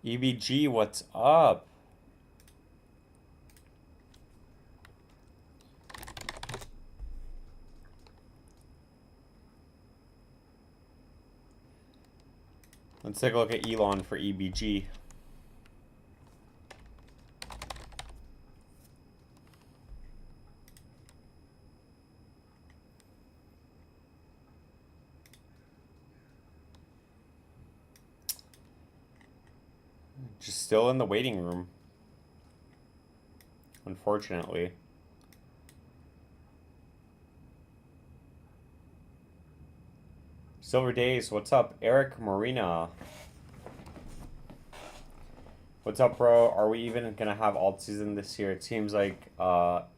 EBG, what's up? Let's take a look at Elon for EBG. Just still in the waiting room, unfortunately. Silver Days, what's up? Eric Marina. What's up, bro? Are we even gonna have alt season this year? It seems like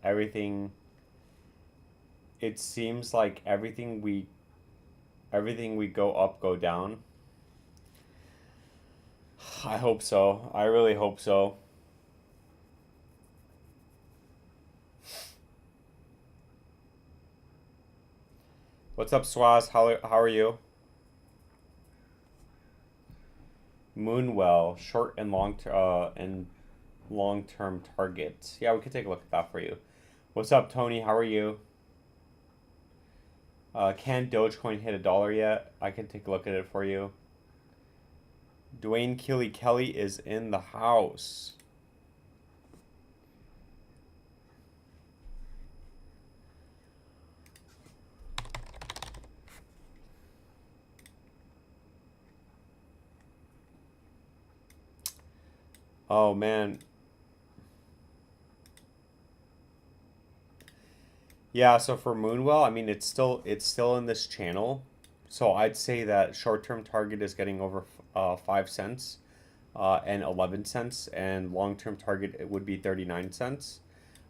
everything we go up, go down. I hope so. I really hope so. What's up, Swaz? How are you? Moonwell, short and long-term targets. Yeah, we could take a look at that for you. What's up, Tony? How are you? Can Dogecoin hit $1 yet? I can take a look at it for you. Dwayne Kelly is in the house. Oh man. Yeah, so for Moonwell, I mean it's still in this channel. So I'd say that short-term target is getting over 5 cents and 11 cents, and long-term target it would be 39 cents.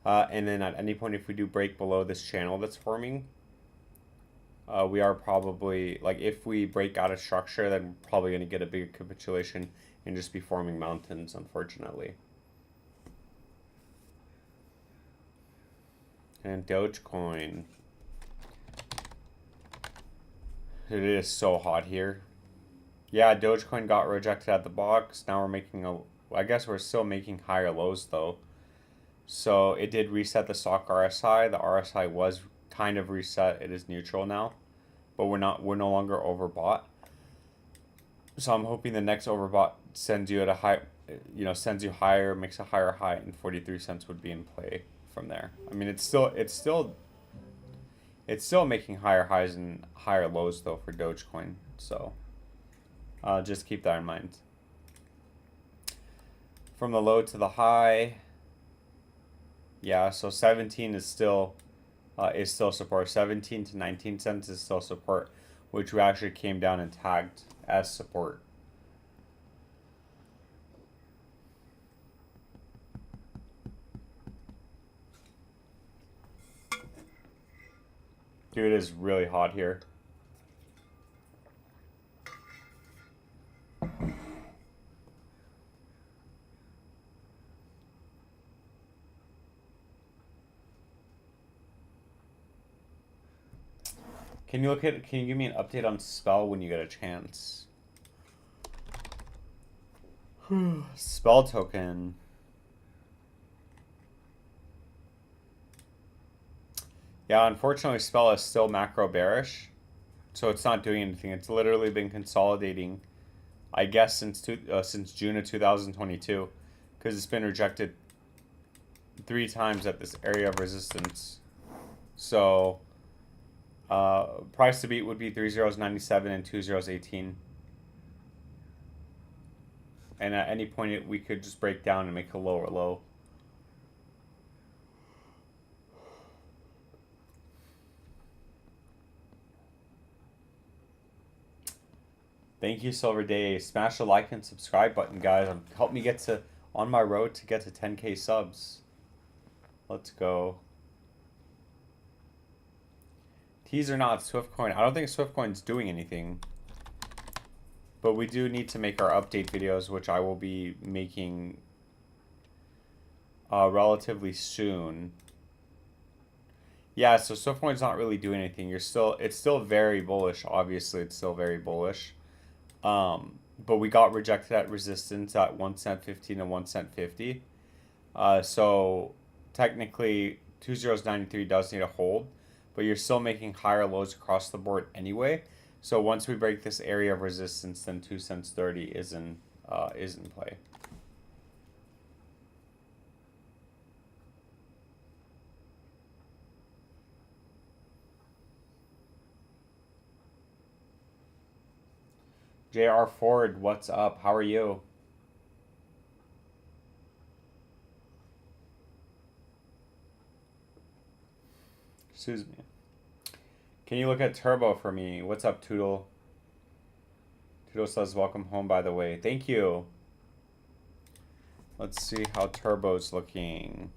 And then at any point if we do break below this channel that's forming, we are probably, like, if we break out of structure, then we're probably going to get a bigger capitulation and just be forming mountains, unfortunately. And Dogecoin. It is so hot here. Yeah, Dogecoin got rejected at the box. Now we're making I guess we're still making higher lows though. So it did reset the stock RSI. The RSI was kind of reset. It is neutral now, but we're no longer overbought. So I'm hoping the next overbought sends you at a high, sends you higher, makes a higher high, and 43 cents would be in play from there. I mean, it's still making higher highs and higher lows though for Dogecoin. So just keep that in mind. From the low to the high, yeah. So 17 is still support. 17 to 19 cents is still support, which we actually came down and tagged as support. Dude, it is really hot here. Can you give me an update on Spell when you get a chance? Spell token. Yeah, unfortunately, Spell is still macro bearish, so it's not doing anything. It's literally been consolidating, I guess, since June of 2022, because it's been rejected 3 times at this area of resistance. So, price to beat would be 3.097 and 2.018. And at any point, we could just break down and make a lower low. Thank you, Silver Day. Smash the like and subscribe button, guys. Help me get on my road to get to 10K subs. Let's go. Teaser not Swiftcoin. I don't think Swiftcoin's doing anything. But we do need to make our update videos, which I will be making relatively soon. Yeah, so Swiftcoin's not really doing anything. It's still very bullish. Obviously, it's still very bullish. but we got rejected at resistance at 1 cent 15 and 1 cent 50. So technically 2093 does need a hold, but you're still making higher lows across the board anyway. So once we break this area of resistance, then 2 cents 30 is in play. JR Ford, what's up? How are you? Excuse me. Can you look at Turbo for me? What's up, Toodle? Toodle says, welcome home, by the way. Thank you. Let's see how Turbo's looking.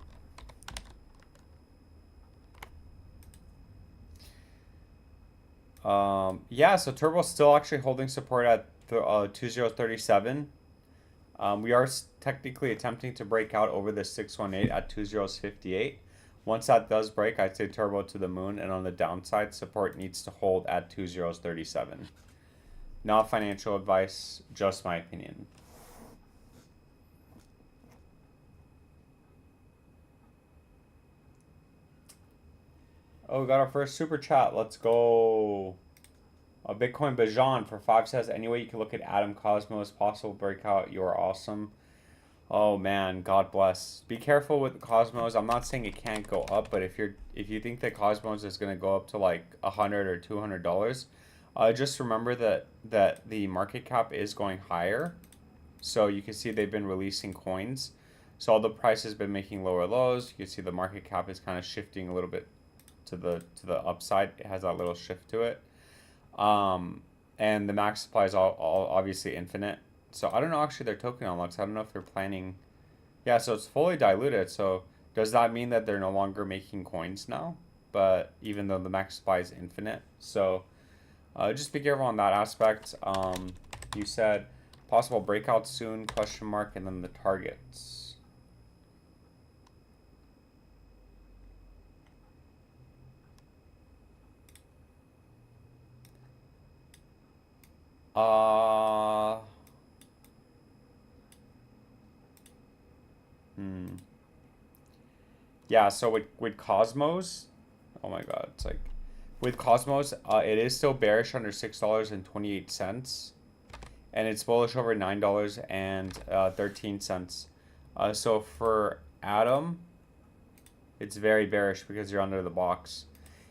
Yeah, so Turbo's still actually holding support at 2037. We are technically attempting to break out over the 618 at 2058. Once that does break, I'd say Turbo to the moon, and on the downside, support needs to hold at 2037. Not financial advice, just my opinion. Oh, we got our first super chat. Let's go. Bitcoin Bajan for 5 says, anyway, you can look at Atom Cosmos, possible breakout. You're awesome. Oh man, God bless. Be careful with Cosmos. I'm not saying it can't go up, but if you think that Cosmos is gonna go up to like $100 or $200, just remember that the market cap is going higher. So you can see they've been releasing coins. So although the price has been making lower lows, you can see the market cap is kind of shifting a little bit to the upside. It has that little shift to it. And the max supply is all obviously infinite. So I don't know actually their token unlocks. I don't know if they're planning. Yeah, so it's fully diluted. So does that mean that they're no longer making coins now? But even though the max supply is infinite. So just be careful on that aspect. You said possible breakout soon, question mark, and then the targets. Yeah, so with Cosmos, oh my god, it's like with Cosmos, it is still bearish under $6.28, and it's bullish over $9.13. So for Atom, it's very bearish because you're under the box.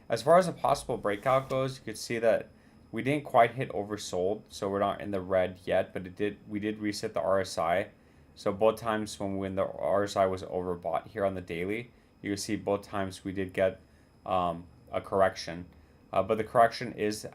As far as a possible breakout goes, you could see that we didn't quite hit oversold, so we're not in the red yet, but we did reset the RSI. So both times when the RSI was overbought here on the daily, you can see both times we did get a correction, but the correction is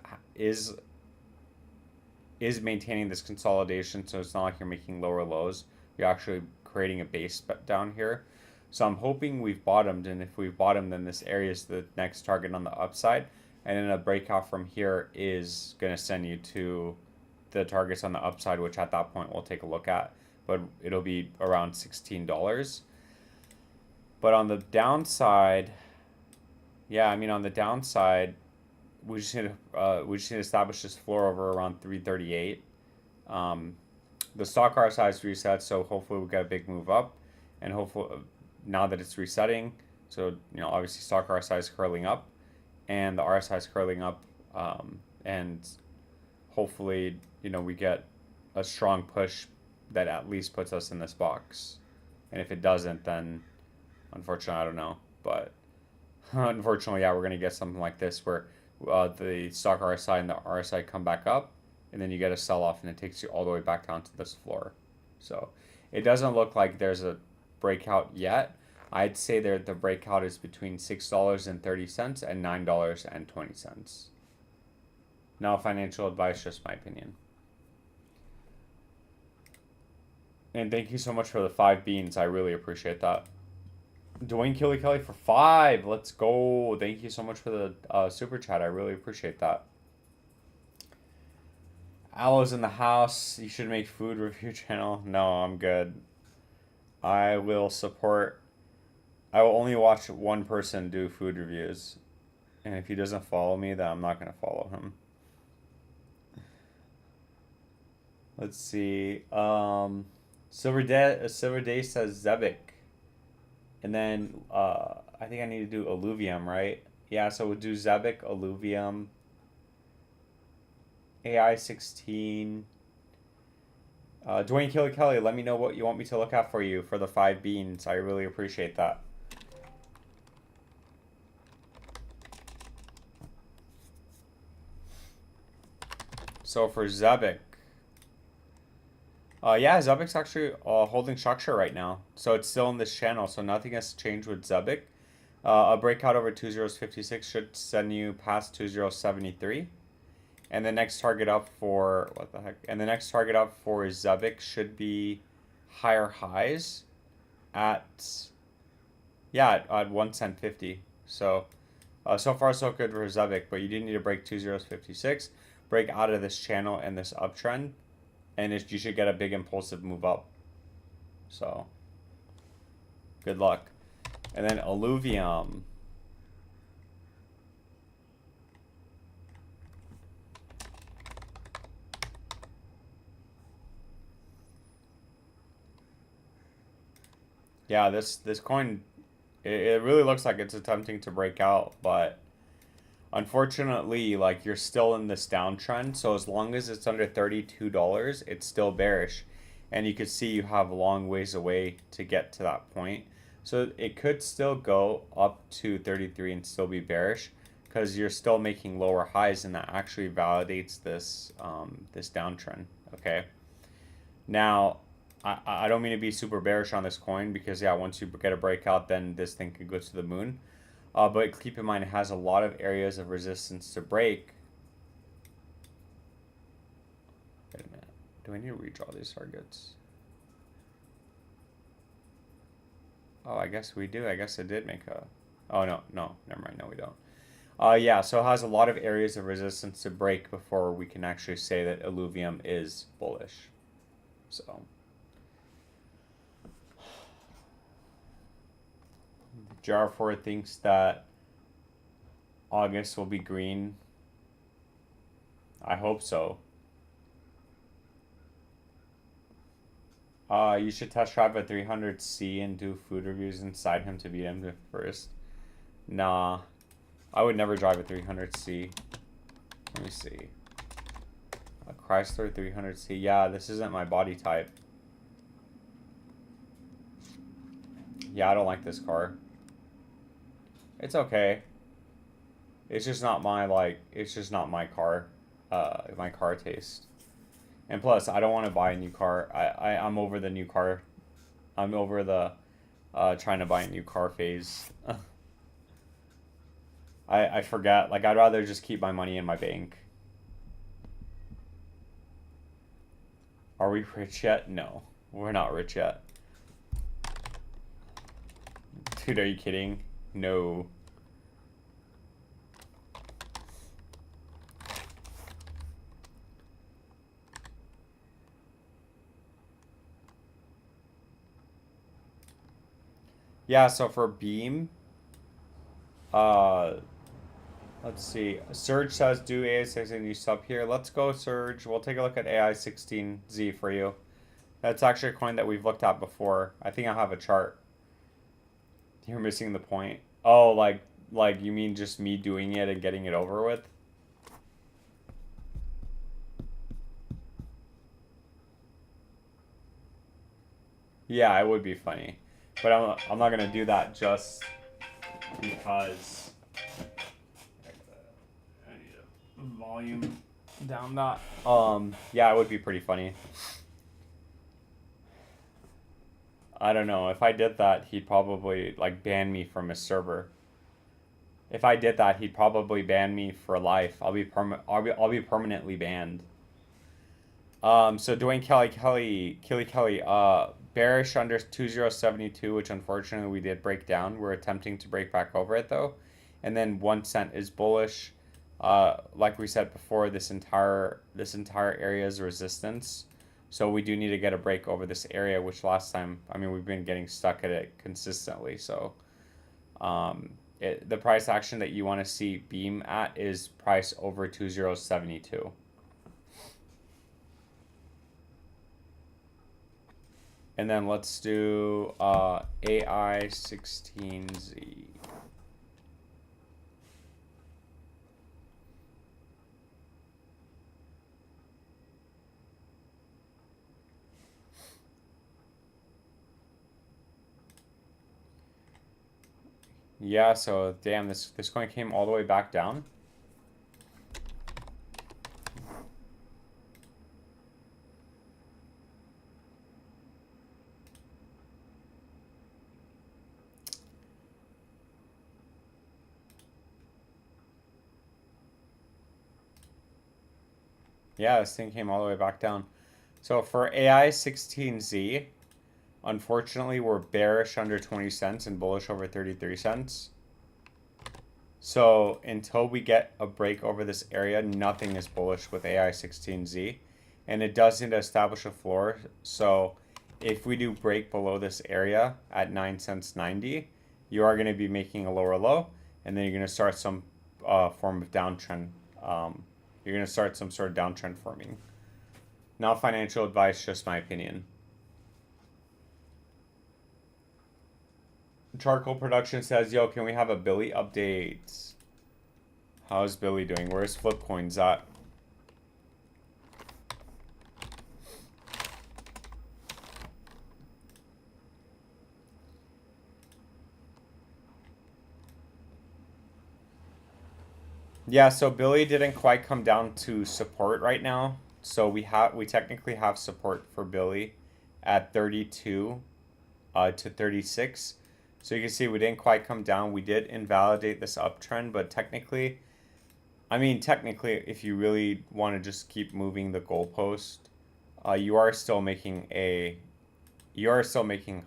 maintaining this consolidation, so it's not like you're making lower lows. You're actually creating a base down here. So I'm hoping we've bottomed, and if we've bottomed, then this area is the next target on the upside, and then a breakout from here is going to send you to the targets on the upside, which at that point we'll take a look at, but it'll be around $16. But on the downside, yeah, I mean on the downside, we just need to establish this floor over around 338. The stock RSI is reset, so hopefully we get a big move up, and hopefully now that it's resetting, so obviously stock RSI is curling up, and the RSI is curling up, and hopefully we get a strong push that at least puts us in this box, and if it doesn't, then unfortunately I don't know, but unfortunately, yeah, we're gonna get something like this where the stock RSI and the RSI come back up, and then you get a sell-off, and it takes you all the way back down to this floor. So it doesn't look like there's a breakout yet. I'd say that the breakout is between $6.30 and $9.20. No financial advice, just my opinion. And thank you so much for the 5 beans. I really appreciate that. Dwayne Kelly for 5. Let's go. Thank you so much for the super chat. I really appreciate that. Aloe's in the house. You should make food review channel. No, I'm good. I will only watch one person do food reviews. And if he doesn't follow me, then I'm not going to follow him. Let's see. Silver Day says Zebik. And then I think I need to do Alluvium, right? Yeah, so we'll do Zebik, Alluvium, AI 16. Dwayne Kelly, let me know what you want me to look at for you for the 5 beans. I really appreciate that. So for Zebik, yeah, Zebik's actually holding structure right now. So it's still in this channel, so nothing has changed with Zebik. A breakout over 2056 should send you past 2073. And the next target up for, what the heck? And the next target up for Zebik should be higher highs at, yeah, at 1 cent 50. So, so far so good for Zebik, but you do need to break 2056, break out of this channel and this uptrend, and you should get a big impulsive move up. So, good luck. And then Alluvium. Yeah, this coin, it really looks like it's attempting to break out, but unfortunately, like, you're still in this downtrend. So as long as it's under $32, it's still bearish, and you can see you have a long ways away to get to that point. So it could still go up to 33 and still be bearish, because you're still making lower highs, and that actually validates this this downtrend. Okay, now I don't mean to be super bearish on this coin, because yeah, once you get a breakout, then this thing could go to the moon. But keep in mind, it has a lot of areas of resistance to break. Wait a minute. Do I need to redraw these targets? Oh, I guess we do. I guess it did make a... Oh, no. Never mind. No, we don't. Yeah, so it has a lot of areas of resistance to break before we can actually say that Alluvium is bullish. So... JR4 thinks that August will be green. I hope so. You should test drive a 300C and do food reviews inside him to beat him first. Nah, I would never drive a 300C. Let me see. A Chrysler 300C. Yeah, this isn't my body type. Yeah, I don't like this car. It's okay. It's just not my, like, it's just not my car, my car taste. And plus, I don't want to buy a new car. I'm over the new car. I'm over the trying to buy a new car phase. I forget. Like, I'd rather just keep my money in my bank. Are we rich yet? No, we're not rich yet. Dude, are you kidding? No. Yeah, so for Beam, let's see. Surge says do AI16 you sub here. Let's go, Surge. We'll take a look at AI16Z for you. That's actually a coin that we've looked at before. I think I have a chart. You're missing the point. Oh, like you mean just me doing it and getting it over with? Yeah, it would be funny. But I'm not going to do that just because I need a volume down that. Yeah, it would be pretty funny. I don't know. If I did that, he'd probably like ban me from his server. If I did that, he'd probably ban me for life. I'll be permanently banned. So Dwayne Kelly, bearish under 2072, which unfortunately we did break down. We're attempting to break back over it though. And then 1 cent is bullish. Like we said before, this entire area is resistance. So we do need to get a break over this area, which last time, I mean, we've been getting stuck at it consistently. So the price action that you want to see Beam at is price over 2072. And then let's do AI16Z. Yeah, so damn, this coin came all the way back down. Yeah, this thing came all the way back down. So for AI16Z, unfortunately, we're bearish under 20 cents and bullish over 33 cents. So until we get a break over this area, nothing is bullish with AI16Z. And it does need to establish a floor. So if we do break below this area at 9 cents 90, you are going to be making a lower low. And then you're going to start some form of downtrend. You're going to start some sort of downtrend forming. Not financial advice, just my opinion. Charcoal Production says, yo, can we have a Billy update? How's Billy doing? Where's Flipcoins at? Yeah, so Billy didn't quite come down to support right now. So we technically have support for Billy at 32 to 36. So you can see we didn't quite come down. We did invalidate this uptrend, but technically, if you really want to just keep moving the goalpost, you are still making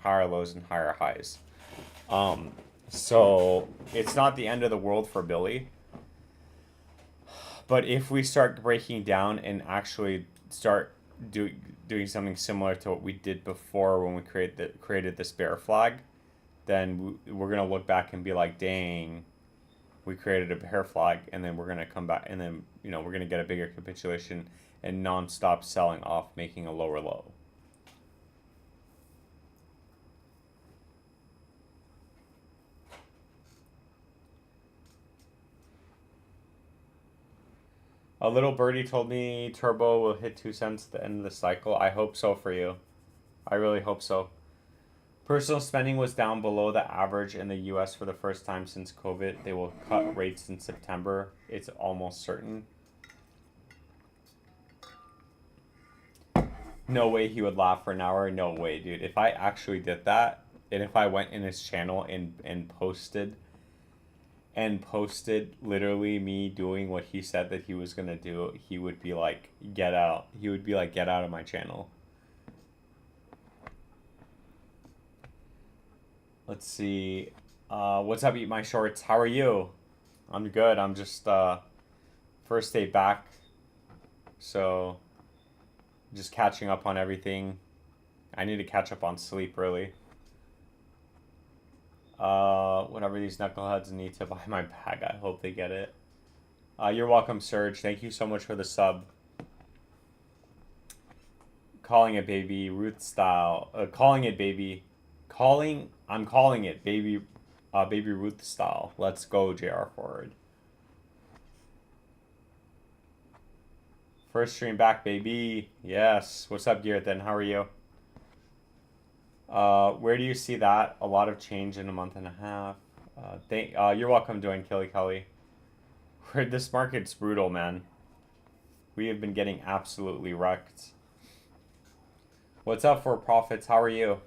higher lows and higher highs. So it's not the end of the world for Billy. But if we start breaking down and actually start doing something similar to what we did before when we created this bear flag, then we're going to look back and be like, dang, we created a bear flag, and then we're going to come back, and then we're going to get a bigger capitulation and non-stop selling off, making a lower low. A little birdie told me Turbo will hit 2 cents at the end of the cycle. I hope so for you. I really hope so. Personal spending was down below the average in the US for the first time since COVID. They will cut rates in September. It's almost certain. No way he would laugh for an hour. No way, dude. If I actually did that, and if I went in his channel and posted literally me doing what he said that he was gonna do, he would be like, get out. He would be like, get out of my channel. Let's see. What's up, Eat My Shorts? How are you? I'm good. I'm just first day back, so just catching up on everything. I need to catch up on sleep, really. Whenever these knuckleheads need to buy my bag, I hope they get it. You're welcome, Serge. Thank you so much for the sub. Calling it baby, Ruth style. Calling it baby. I'm calling it baby, baby Ruth style. Let's go, JR Forward. First stream back, baby. Yes. What's up, Gearthan? How are you? Where do you see that? A lot of change in a month and a half. You're welcome, Dwayne Kelly. This market's brutal, man. We have been getting absolutely wrecked. What's up for profits? How are you?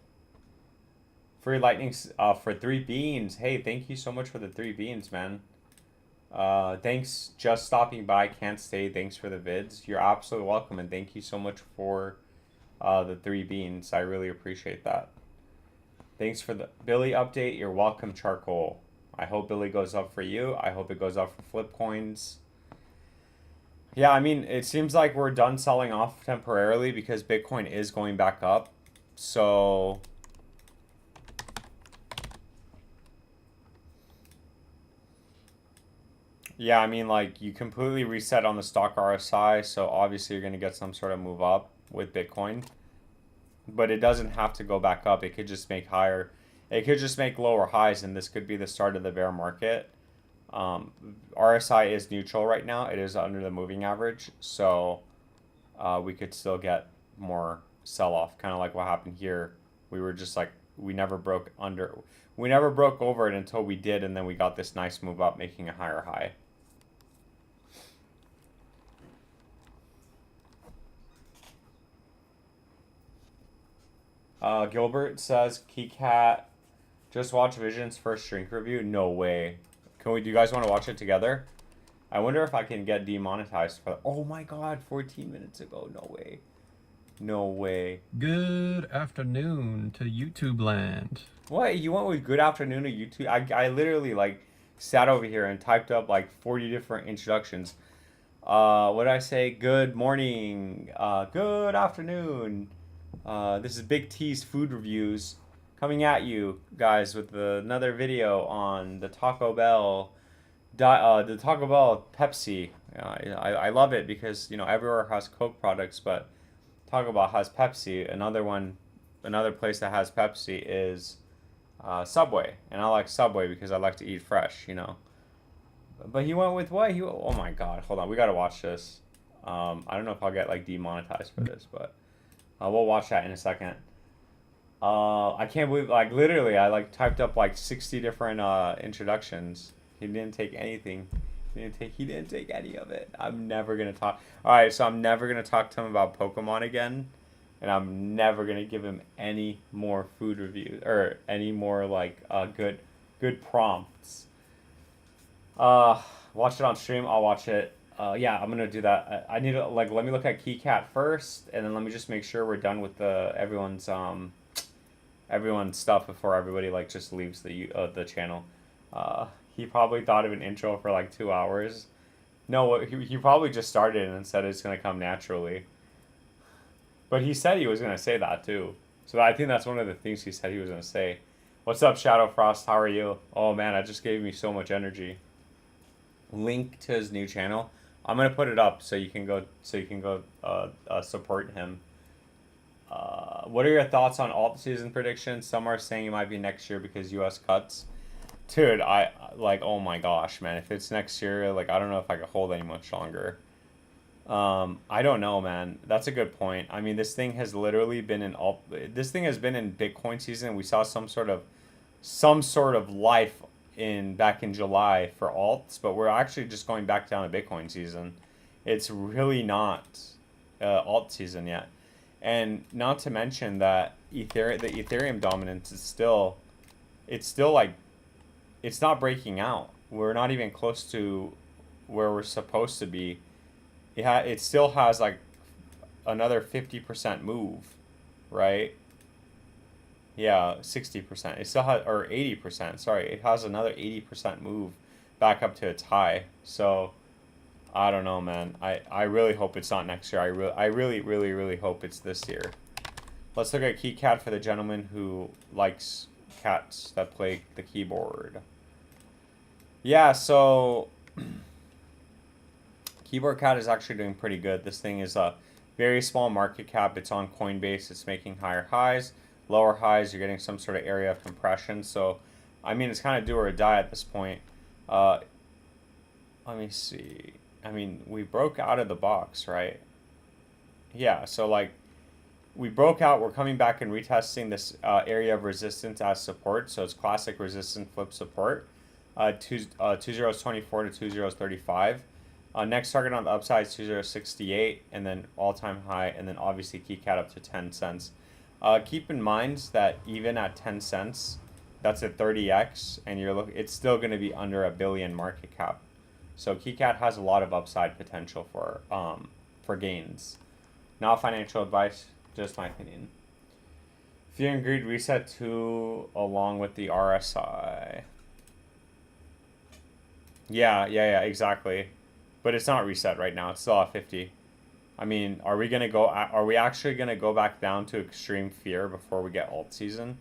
Free lightning for 3 beans. Hey, thank you so much for the 3 beans, man. Thanks, just stopping by. Can't stay. Thanks for the vids. You're absolutely welcome, and thank you so much for the 3 beans. I really appreciate that. Thanks for the Billy update. You're welcome, Charcoal. I hope Billy goes up for you. I hope it goes up for flip coins. Yeah, I mean, it seems like we're done selling off temporarily because Bitcoin is going back up. So yeah, I mean, like, you completely reset on the stock RSI, so obviously you're going to get some sort of move up with Bitcoin. but it doesn't have to go back up. It could just make higher. It could just make lower highs, and this could be the start of the bear market. RSI is neutral right now. It is under the moving average, so we could still get more sell-off, kind of like what happened here. We were just like, we never broke over it until we did, and then we got this nice move up, making a higher high. Gilbert says, KeyCat, just watch Vision's first drink review. No way. Do you guys want to watch it together? I wonder if I can get demonetized for. Oh my god, 14 minutes ago. No way. No way. Good afternoon to YouTube land. What? You went with good afternoon to YouTube? I literally like sat over here and typed up like 40 different introductions. What did I say? Good morning. Good afternoon. This is Big T's Food Reviews coming at you guys with another video on the Taco Bell Pepsi. I love it because, you know, everywhere has Coke products, but Taco Bell has Pepsi. Another place that has Pepsi is Subway, and I like Subway because I like to eat fresh, you know. But he went with what? Oh my god, hold on, we gotta watch this. I don't know if I'll get like demonetized for this, but we'll watch that in a second. I can't believe, like, literally, I like typed up like 60 different introductions. He didn't take anything. He didn't take any of it. I'm never gonna talk. All right, so I'm never gonna talk to him about Pokemon again, and I'm never gonna give him any more food reviews or any more like good prompts. Watch it on stream. I'll watch it. Yeah, I'm gonna do that. I need to like let me look at KeyCat first, and then let me just make sure we're done with everyone's stuff before everybody like just leaves the channel. He probably thought of an intro for like 2 hours. No, he probably just started and said it's gonna come naturally. But he said he was gonna say that too. So I think that's one of the things he said he was gonna say. What's up, Shadow Frost? How are you? Oh man, that just gave me so much energy. Link to his new channel. I'm gonna put it up so you can go support him. What are your thoughts on alt season predictions? Some are saying it might be next year because US cuts. Dude, I like, oh my gosh, man. If it's next year, like, I don't know if I could hold any much longer. I don't know, man. That's a good point. I mean, this thing has literally been in Bitcoin season. We saw some sort of life back in July for alts, but we're actually just going back down to Bitcoin season. It's really not alt season yet. And not to mention that the Ethereum dominance is still like, it's not breaking out. We're not even close to where we're supposed to be. It still has like another 50% move, right? Yeah, 60%. It still has, or 80%. Sorry, it has another 80% move back up to its high. So I don't know, man. I really hope it's not next year. I really hope it's this year. Let's look at KeyCat for the gentleman who likes cats that play the keyboard. Yeah, so Keyboard Cat is actually doing pretty good. This thing is a very small market cap. It's on Coinbase. It's making higher highs, lower highs. You're getting some sort of area of compression. So, I mean, it's kind of do or die at this point. Let me see. I mean, we broke out of the box, right? Yeah, so like we broke out. We're coming back and retesting this area of resistance as support. So it's classic resistance flip support. 2024 to 2035. Next target on the upside is 2068, and then all-time high, and then obviously KeyCat up to 10 cents. Keep in mind that even at 10 cents, that's a 30x, and it's still going to be under $1 billion market cap. So KeyCat has a lot of upside potential for gains. Not financial advice, just my opinion. Fear and Greed reset 2 along with the RSI. Yeah, exactly. But it's not reset right now. It's still at 50. I mean, are we actually gonna go back down to extreme fear before we get alt season?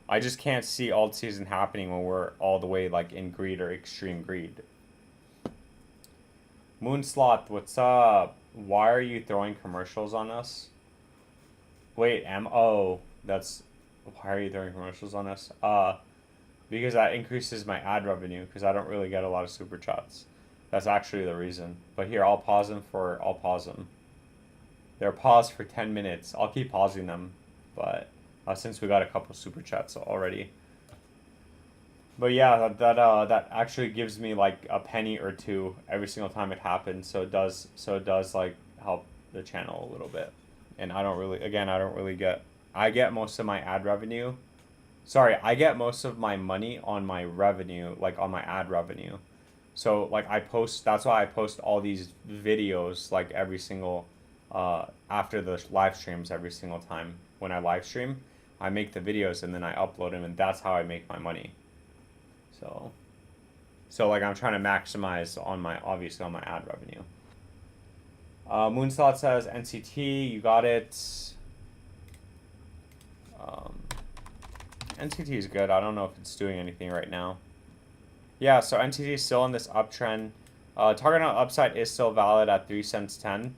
I just can't see alt season happening when we're all the way like in greed or extreme greed. Moonsloth, what's up? Why are you throwing commercials on us? Wait, oh, that's, why are you throwing commercials on us? Because that increases my ad revenue because I don't really get a lot of super chats. That's actually the reason. But here, I'll pause them. They're paused for 10 minutes. I'll keep pausing them, but since we got a couple super chats already. But yeah, that actually gives me like a penny or two every single time it happens. So it does like help the channel a little bit. And I don't really get, I get most of my ad revenue. Sorry, I get most of my money on my revenue, like on my ad revenue. So like that's why I post all these videos like every single after the live streams every single time when I live stream, I make the videos and then I upload them, and that's how I make my money. So like I'm trying to maximize on my, obviously on my ad revenue. Moonslot says NCT, you got it. NCT is good. I don't know if it's doing anything right now. Yeah, so NCT is still on this uptrend. Target on upside is still valid at 3 cents 10.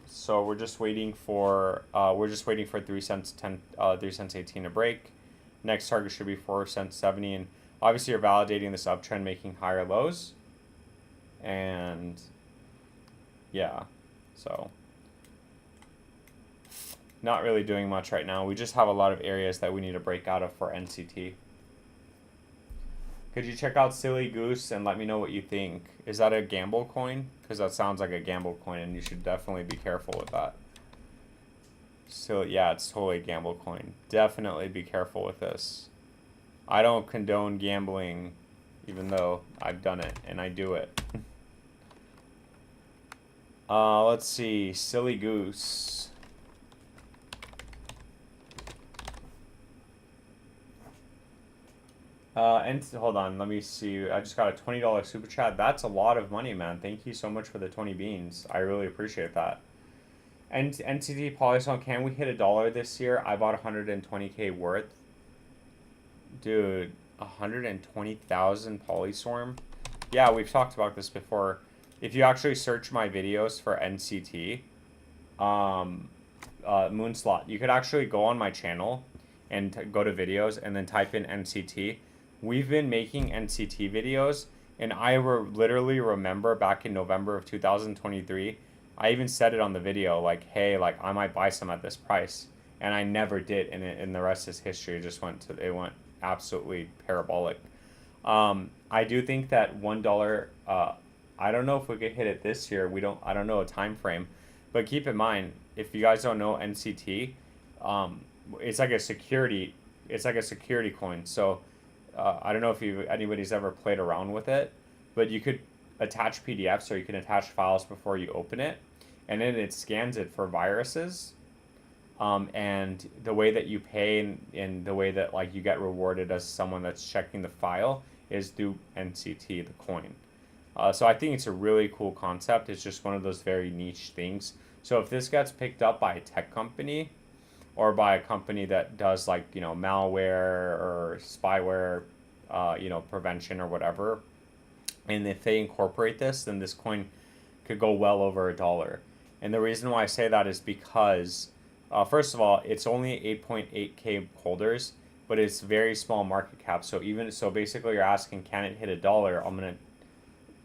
So we're just waiting for 3 cents 10, 3 cents 18 to break. Next target should be 4 cents 70, and obviously you're validating this uptrend, making higher lows. And yeah, so not really doing much right now. We just have a lot of areas that we need to break out of for NCT. Could you check out Silly Goose and let me know what you think? Is that a gamble coin? Because that sounds like a gamble coin, and you should definitely be careful with that. So yeah, it's totally a gamble coin. Definitely be careful with this. I don't condone gambling, even though I've done it and I do it. Let's see, Silly Goose. And hold on, let me see. I just got a $20 super chat. That's a lot of money, man. Thank you so much for the 20 beans. I really appreciate that. And NCT Polyswarm, can we hit $1 this year? I bought 120K worth. Dude, 120,000 Polyswarm? Yeah, we've talked about this before. If you actually search my videos for NCT, Moonslot, you could actually go on my channel and go to videos and then type in NCT. We've been making NCT videos, and I literally remember back in November of 2023, I even said it on the video, like, hey, like, I might buy some at this price, and I never did, and the rest is history. It went absolutely parabolic. I do think that $1, I don't know if we could hit it this year. I don't know a time frame, but keep in mind, if you guys don't know NCT, it's like a security coin. So I don't know if anybody's ever played around with it, but you could attach PDFs or you can attach files before you open it, and then it scans it for viruses. And the way that you pay and the way that like you get rewarded as someone that's checking the file is through NCT, the coin. So I think it's a really cool concept. It's just one of those very niche things. So if this gets picked up by a tech company or by a company that does like, malware or spyware, prevention or whatever, and if they incorporate this, then this coin could go well over $1. And the reason why I say that is because, first of all, it's only 8.8K holders, but it's very small market cap. So basically you're asking, can it hit $1?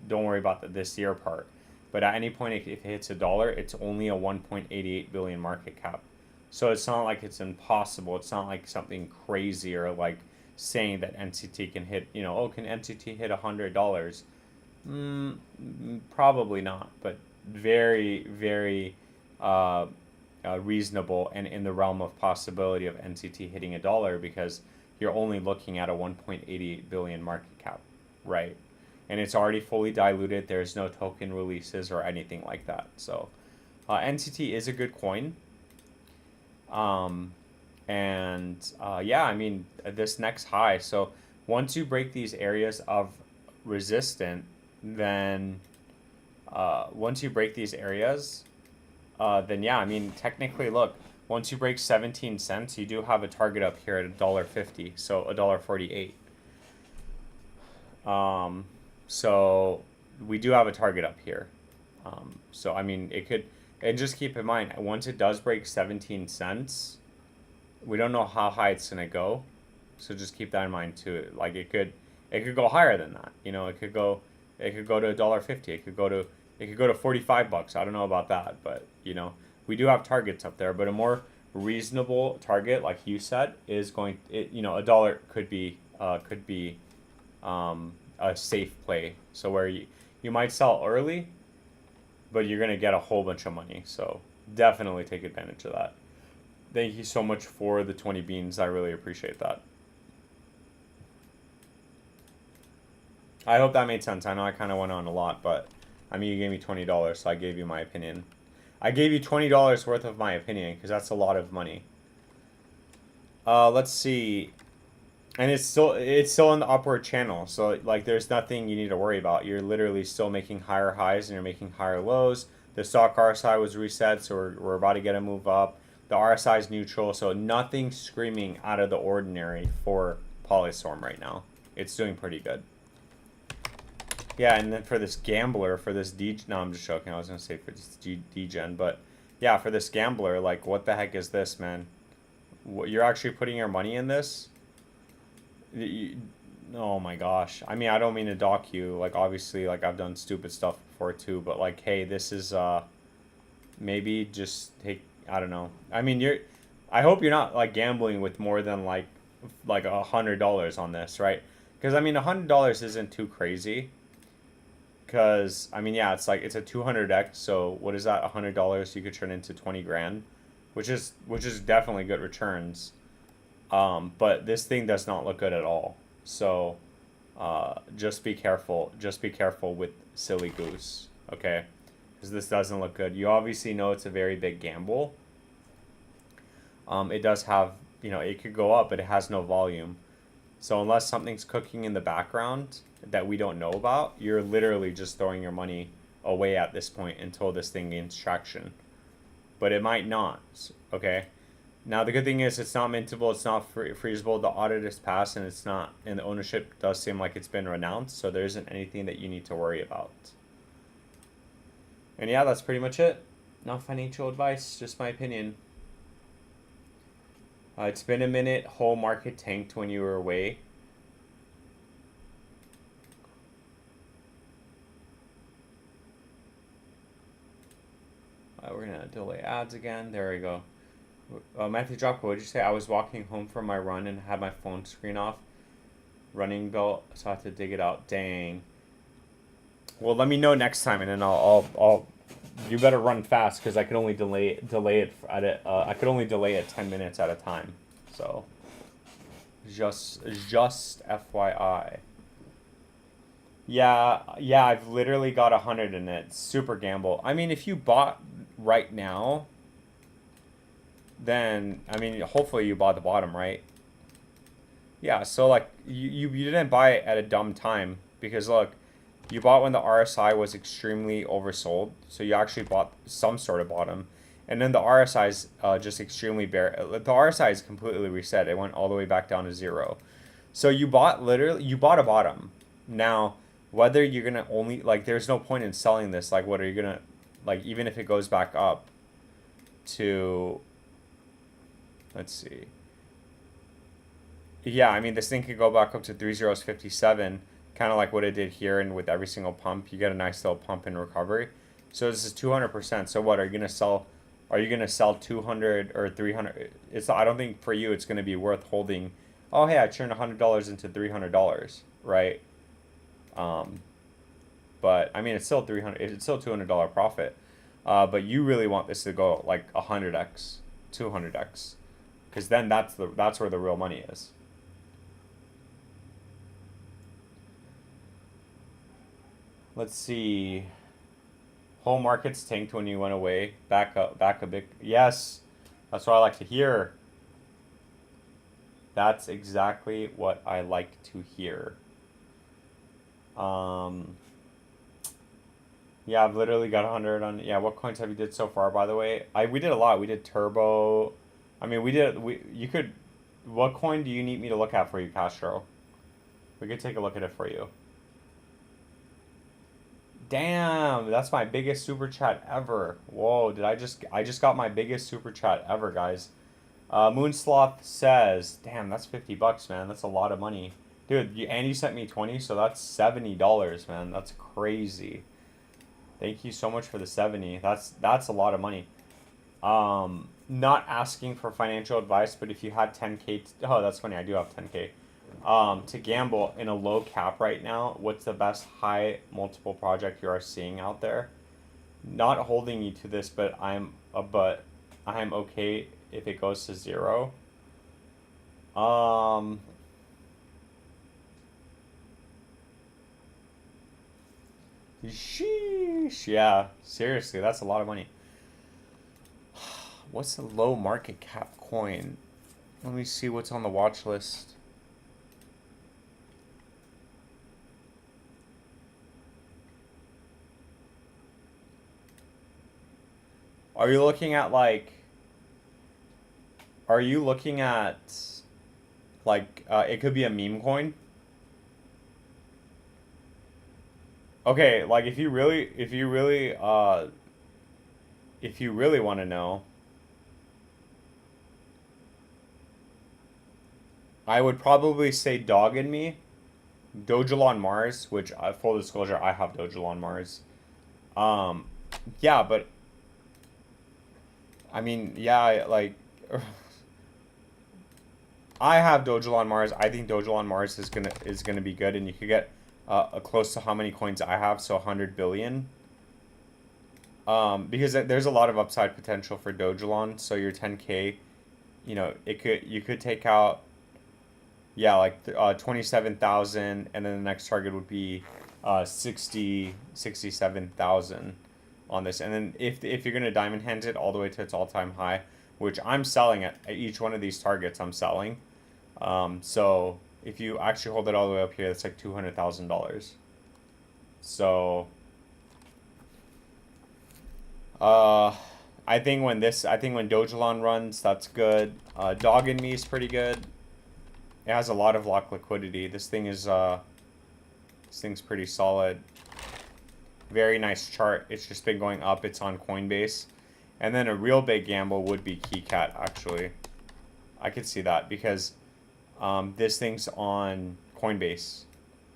Don't worry about this year part. But at any point, if it hits $1, it's only a 1.88 billion market cap. So it's not like it's impossible. It's not like something crazy or like saying that NCT can hit, can NCT hit $100? Probably not, but very, very reasonable and in the realm of possibility of NCT hitting $1, because you're only looking at a 1.88 billion market cap, right? And it's already fully diluted. There's no token releases or anything like that. So NCT is a good coin. Yeah, I mean, this next high. So once you break these areas of resistance, then then yeah, I mean, technically, look, once you break 17 cents, you do have a target up here at $1.50, so $1.48. So we do have a target up here. So I mean, And just keep in mind, once it does break 17 cents, we don't know how high it's gonna go. So just keep that in mind too. Like it could go higher than that. You know, it could go to $1.50. It could go to $45. I don't know about that, but you know, we do have targets up there. But a more reasonable target, like you said, is going. You know, a dollar could be a safe play. So where you might sell early, but you're gonna get a whole bunch of money. So definitely take advantage of that. Thank you so much for the 20 beans. I really appreciate that. I hope that made sense. I know I kind of went on a lot, but I mean, you gave me $20, so I gave you my opinion. I gave you $20 worth of my opinion because that's a lot of money. Let's see. And it's still in the upward channel, so like there's nothing you need to worry about. You're literally still making higher highs and you're making higher lows. The stock RSI was reset, so we're about to get a move up. The RSI is neutral, so nothing screaming out of the ordinary for Polystorm right now. It's doing pretty good. Yeah, and then for this gambler, for this no, I'm just joking. I was gonna say for this degen, but yeah, for this gambler, like what the heck is this, man? You're actually putting your money in this? Oh my gosh. I mean, I don't mean to dock you. Like, obviously, like, I've done stupid stuff before, too. But, like, hey, this is, maybe just take, I don't know. I mean, I hope you're not, like, gambling with more than, like $100 on this, right? Because, I mean, $100 isn't too crazy. Because, I mean, yeah, it's like, it's a 200x. So, what is that? $100 you could turn into 20 grand. Which is definitely good returns. But this thing does not look good at all. So, just be careful. Just be careful with Silly Goose, okay? Because this doesn't look good. You obviously know it's a very big gamble. It does have, you know, it could go up, but it has no volume. So unless something's cooking in the background that we don't know about, you're literally just throwing your money away at this point until this thing gains traction. But it might not, okay? Now, the good thing is it's not mintable, it's not freezable, the audit is passed, and it's not, and the ownership does seem like it's been renounced, so there isn't anything that you need to worry about. And yeah, that's pretty much it. Not financial advice, just my opinion. It's been a minute, whole market tanked when you were away. We're gonna delay ads again, there we go. Matthew Dropko, what did you say? I was walking home from my run and had my phone screen off. Running belt, so I had to dig it out. Dang. Well, let me know next time, and then I'll you better run fast because I could only delay it at it. I could only delay it 10 minutes at a time. So just FYI. Yeah, I've literally got 100 in it. Super gamble. I mean, if you bought right now, then, I mean, hopefully you bought the bottom, right? Yeah, so, like, you didn't buy it at a dumb time, because, look, you bought when the RSI was extremely oversold, so you actually bought some sort of bottom, and then the RSI is just extremely bare. The RSI is completely reset. It went all the way back down to 0. So you bought a bottom. Now, whether you're going to only, like, there's no point in selling this. Like, what are you going to, like, even if it goes back up to... Let's see. Yeah, I mean, this thing could go back up to 3057, kind of like what it did here, and with every single pump, you get a nice little pump in recovery. So this is 200%. So what, are you going to sell? Are you going to sell 200 or 300? I don't think for you it's going to be worth holding. Oh, hey, I turned $100 into $300, right? But I mean, it's still $200 profit. But you really want this to go like 100x, 200x. Because then that's where the real money is. Let's see. Whole markets tanked when you went away. Back a bit. Yes, that's what I like to hear. That's exactly what I like to hear. Yeah, I've literally got 100 on. Yeah, what coins have you did so far? By the way, we did a lot. We did Turbo. I mean, you could, what coin do you need me to look at for you, Castro? We could take a look at it for you. Damn, that's my biggest super chat ever. Whoa, I just got my biggest super chat ever, guys. Moonsloth says, damn, that's $50, man. That's a lot of money. Dude, and you sent me 20, so that's $70, man. That's crazy. Thank you so much for the 70. That's a lot of money. Not asking for financial advice, but if you had 10K, oh, that's funny. I do have 10K. To gamble in a low cap right now, what's the best high multiple project you are seeing out there? Not holding you to this, but I'm okay if it goes to 0. Sheesh. Yeah, seriously, that's a lot of money. What's the low market cap coin? Let me see what's on the watch list. Are you looking at like it could be a meme coin? Okay, like if you really want to know, I would probably say Dog and Me, Doge on Mars, which full disclosure, I have Doge on Mars. Yeah, but I mean, yeah, like I have Doge on Mars. I think Doge on Mars is gonna be good, and you could get close to how many coins I have, so 100 billion. Because there's a lot of upside potential for Dogelon, so your 10K, you could take out, yeah, like 27,000, and then the next target would be 67,000 on this. And then if you're gonna diamond hand it all the way to its all-time high, which I'm selling at each one of these targets, I'm selling. So if you actually hold it all the way up here, it's like $200,000. So I think when Dogelon runs, that's good. Dog and Me is pretty good. It has a lot of lock liquidity. This thing's pretty solid. Very nice chart. It's just been going up. It's on Coinbase. And then a real big gamble would be KeyCat, actually. I could see that because this thing's on Coinbase.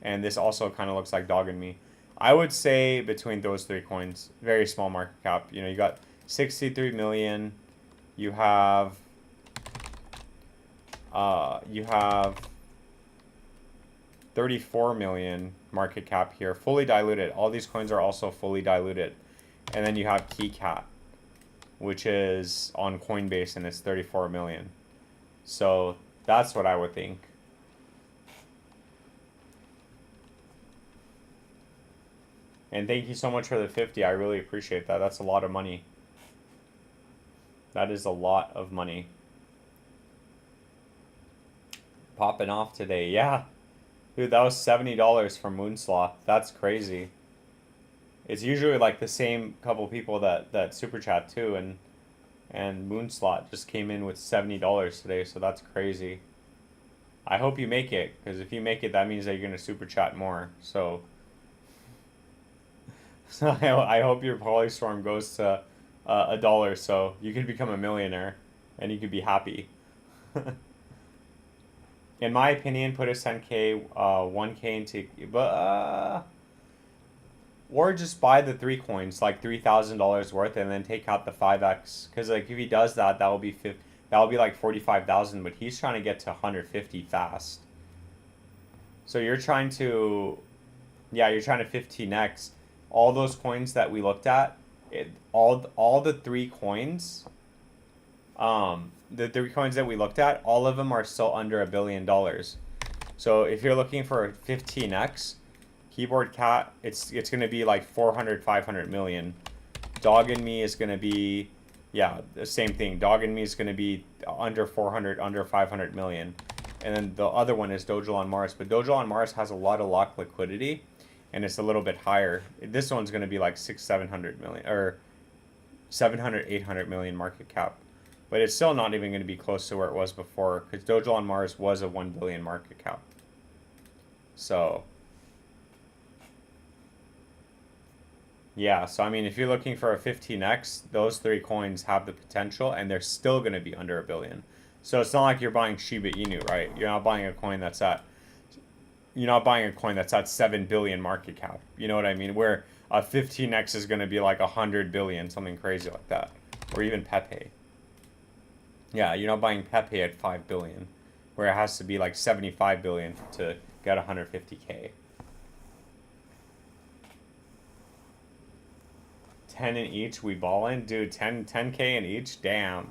And this also kind of looks like Dog and Me. I would say between those three coins, very small market cap. You got 63 million. You have 34 million market cap here, fully diluted. All these coins are also fully diluted. And then you have KeyCat, which is on Coinbase, and it's 34 million. So that's what I would think. And thank you so much for the 50. I really appreciate that. That's a lot of money. That is a lot of money. Popping off today. Yeah. Dude, that was $70 from Moonsloth. That's crazy. It's usually like the same couple people that super chat too, and Moonslot just came in with $70 today, so that's crazy. I hope you make it, because if you make it, that means that you're gonna super chat more. So I hope your Polystorm goes to $1, so you could become a millionaire, and you could be happy. In my opinion, put a 10K, 1K into, or just buy the 3 coins, like $3,000 worth, and then take out the 5x. Because like if he does that, that will be like 45,000. But he's trying to get to 150 fast. So you're trying to 15x all those coins that we looked at. All the 3 coins. The 3 coins that we looked at, all of them are still under $1 billion. So if you're looking for a 15x. Keyboard Cat, it's going to be like 400, 500 million. Dog and Me is going to be, yeah, the same thing. Dog and Me is going to be under 400, under 500 million. And then the other one is Doge on Mars. But Doge on Mars has a lot of lock liquidity, and it's a little bit higher. This one's going to be like 700 million, or 700, 800 million market cap. But it's still not even going to be close to where it was before, because Doge on Mars was a 1 billion market cap. So Yeah, so I mean, if you're looking for a 15x, those three coins have the potential, and they're still going to be under a billion. So it's not like you're buying Shiba Inu, right? You're not buying a coin that's at 7 billion market cap. You know what I mean? Where a 15x is going to be like 100 billion, something crazy like that, or even Pepe. Yeah, you're not buying Pepe at 5 billion, where it has to be like 75 billion to get 150k. 10 in each, we ball in, dude. 10k in each, damn.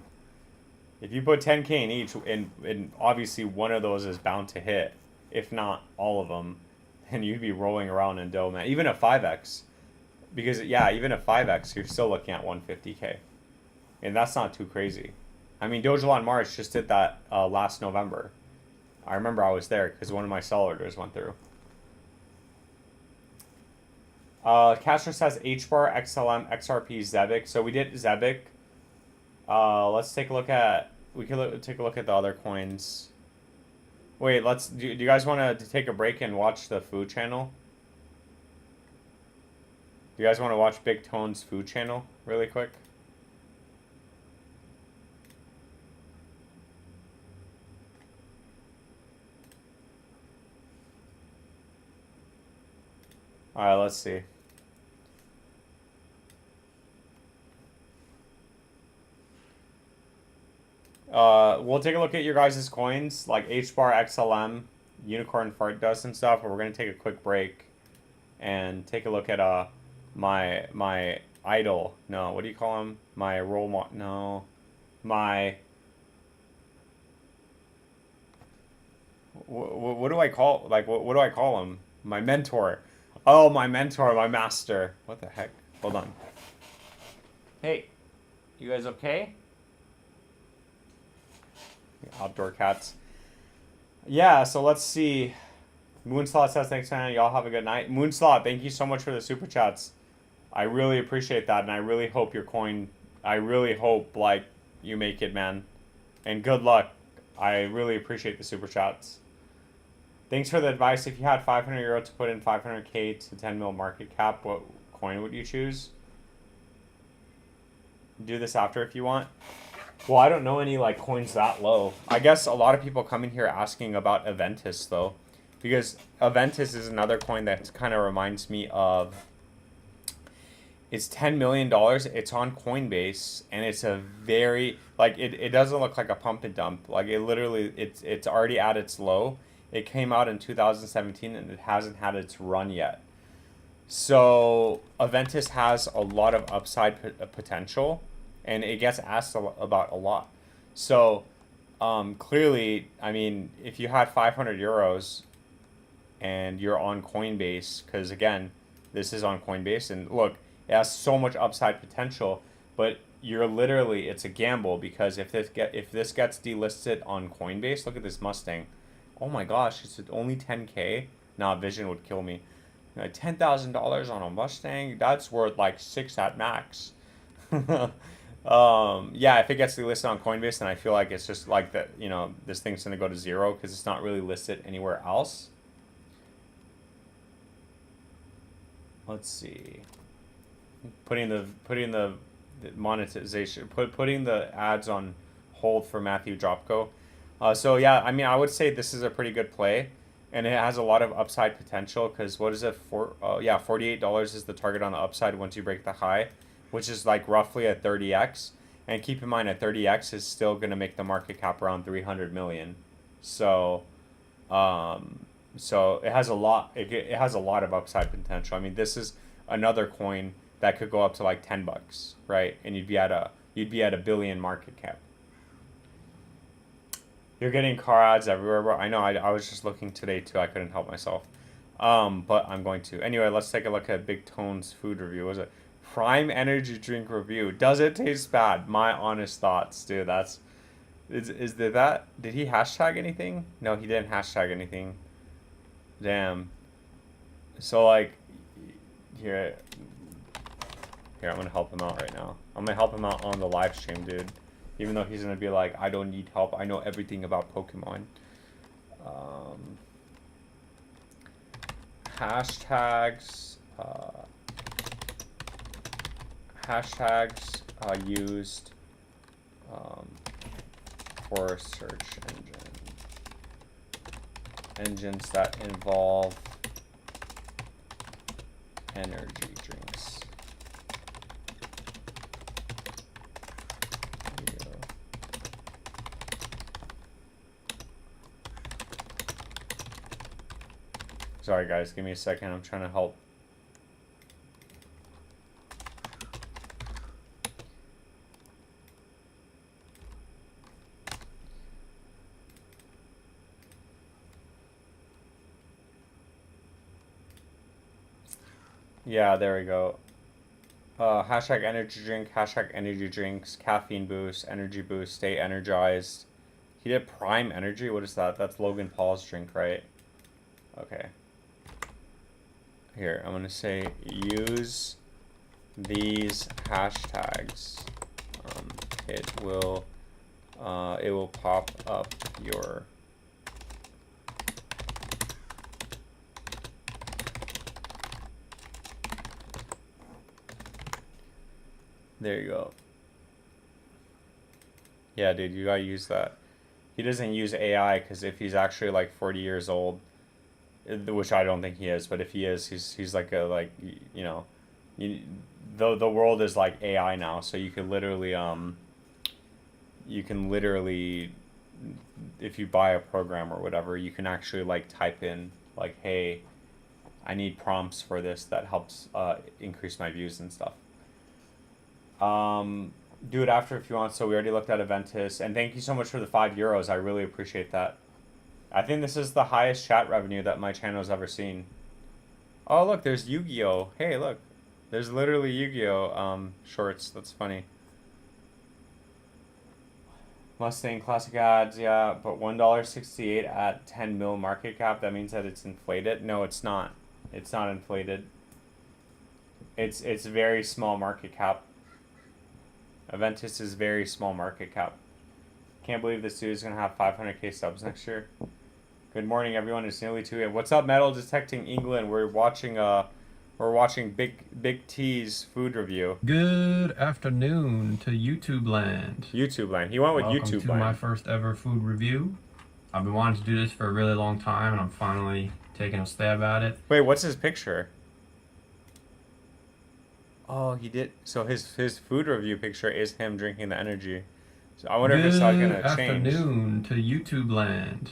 If you put 10k in each, and obviously one of those is bound to hit, if not all of them, then you'd be rolling around in dough, man. Even a 5x, because yeah, even a 5x, you're still looking at 150k, and that's not too crazy. I mean, Doge March just did that last November. I remember I was there because one of my sell orders went through. Castro says HBAR, XLM, XRP, Zebic. So we did Zebic. Let's take a look at. We can take a look at the other coins. Wait, let's. Do you guys want to take a break and watch the food channel? Do you guys want to watch Big Tone's food channel really quick? All right, let's see. We'll take a look at your guys' coins, like HBAR, XLM, Unicorn Fart Dust and stuff, but we're gonna take a quick break and take a look at my idol. No, what do you call him? My role model. No, my what do I call what do I call him? My mentor. Oh, my mentor, my master. What the heck? Hold on. Hey, you guys okay? Outdoor cats. Yeah, so let's see. Moonslot says thanks, man. Y'all have a good night. Moonslot, thank you so much for the super chats. I really appreciate that, and I really hope your coin. I really hope like you make it, man. And good luck. I really appreciate the super chats. Thanks for the advice. If you had 500 euro to put in 500k to 10 mil market cap, what coin would you choose? Do this after if you want. Well, I don't know any like coins that low. I guess a lot of people come in here asking about Aventus though, because Aventus is another coin that kind of reminds me of. It's $10 million. It's on Coinbase, and it's a very like it doesn't look like a pump and dump. Like it literally, it's already at its low. It came out in 2017, and it hasn't had its run yet. So Aventus has a lot of upside potential, and it gets asked about a lot. So clearly, I mean, if you had 500 euros and you're on Coinbase, because again, this is on Coinbase, and look, it has so much upside potential, but you're literally, it's a gamble, because if this gets delisted on Coinbase, look at this Mustang. Oh my gosh, it's only 10k. Nah, Vision would kill me. $10,000 on a Mustang, that's worth like 6 at max. Yeah, if it gets delisted on Coinbase, then I feel like it's just like that, this thing's gonna go to zero because it's not really listed anywhere else. Let's see. Putting the monetization, putting the ads on hold for Matthew Dropko. So yeah, I mean, I would say this is a pretty good play, and it has a lot of upside potential, because what is it for? Yeah, $48 is the target on the upside once you break the high, which is like roughly a 30x. And keep in mind, a 30x is still going to make the market cap around 300 million. So so it has a lot. It has a lot of upside potential. I mean, this is another coin that could go up to like $10, right? And you'd be at a billion market cap. You're getting car ads everywhere, bro. I know. I was just looking today too. I couldn't help myself. But I'm going to. Anyway, let's take a look at Big Tone's food review. Was it Prime Energy Drink review? Does it taste bad? My honest thoughts, dude. That did he hashtag anything? No, he didn't hashtag anything. Damn. So like, here, I'm gonna help him out right now. I'm gonna help him out on the live stream, dude. Even though he's gonna be like, I don't need help. I know everything about Pokemon. Hashtags. hashtags used for search engines that involve energy drinks. Sorry guys, give me a second. I'm trying to help. Yeah, there we go. Hashtag energy drink, hashtag energy drinks, caffeine boost, energy boost, stay energized. He did prime energy? What is that? That's Logan Paul's drink, right? Okay. Here, I'm gonna say use these hashtags. It will pop up your There you go. Yeah, dude, you gotta use that. He doesn't use AI because if he's actually like 40 years old, which I don't think he is, but if he is, he's like the world is like AI now, so you can literally if you buy a program or whatever, you can actually like type in like, hey, I need prompts for this that helps increase my views and stuff. Do it after if you want. So we already looked at Aventus, and thank you so much for the €5. I really appreciate that. I think this is the highest chat revenue that my channel's ever seen. Oh look, there's Yu-Gi-Oh! Hey look, there's literally Yu-Gi-Oh! Shorts. That's funny. Mustang classic ads, yeah, but $1.68 at 10 mil market cap. That means that it's inflated. No, it's not. It's not inflated. It's very small market cap. Aventus is very small market cap. Can't believe this dude is gonna have 500k subs next year. Good morning, everyone. It's nearly 2 a.m. What's up, Metal Detecting England? We're watching Big T's food review. Good afternoon to YouTube land. YouTube land. He went with Welcome YouTube to land. my first ever food review. I've been wanting to do this for a really long time, and I'm finally taking a stab at it. Wait, what's his picture? Oh, he did. So his food review picture is him drinking the energy. So I wonder if it's not gonna change. Good afternoon to YouTube land.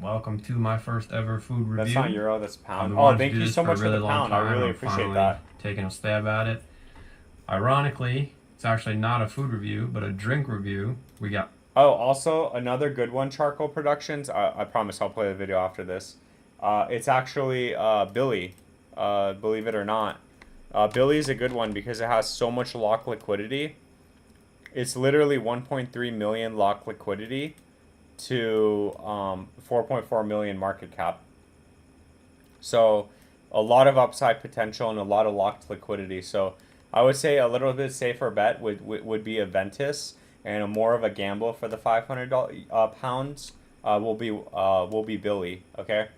Welcome to my first ever food review. That's not euro, that's pound. Oh, thank you so much for the pound. I really appreciate that. Taking a stab at it. Ironically, it's actually not a food review, but a drink review. We got. Oh, also another good one, Charcoal Productions. I promise I'll play the video after this. It's actually Billy. Believe it or not. Billy is a good one because it has so much lock liquidity. It's literally 1.3 million lock liquidity to 4.4 million market cap. So a lot of upside potential and a lot of locked liquidity. So I would say a little bit safer bet would be Aventus, and a more of a gamble for the 500 pounds will be Billy. Okay,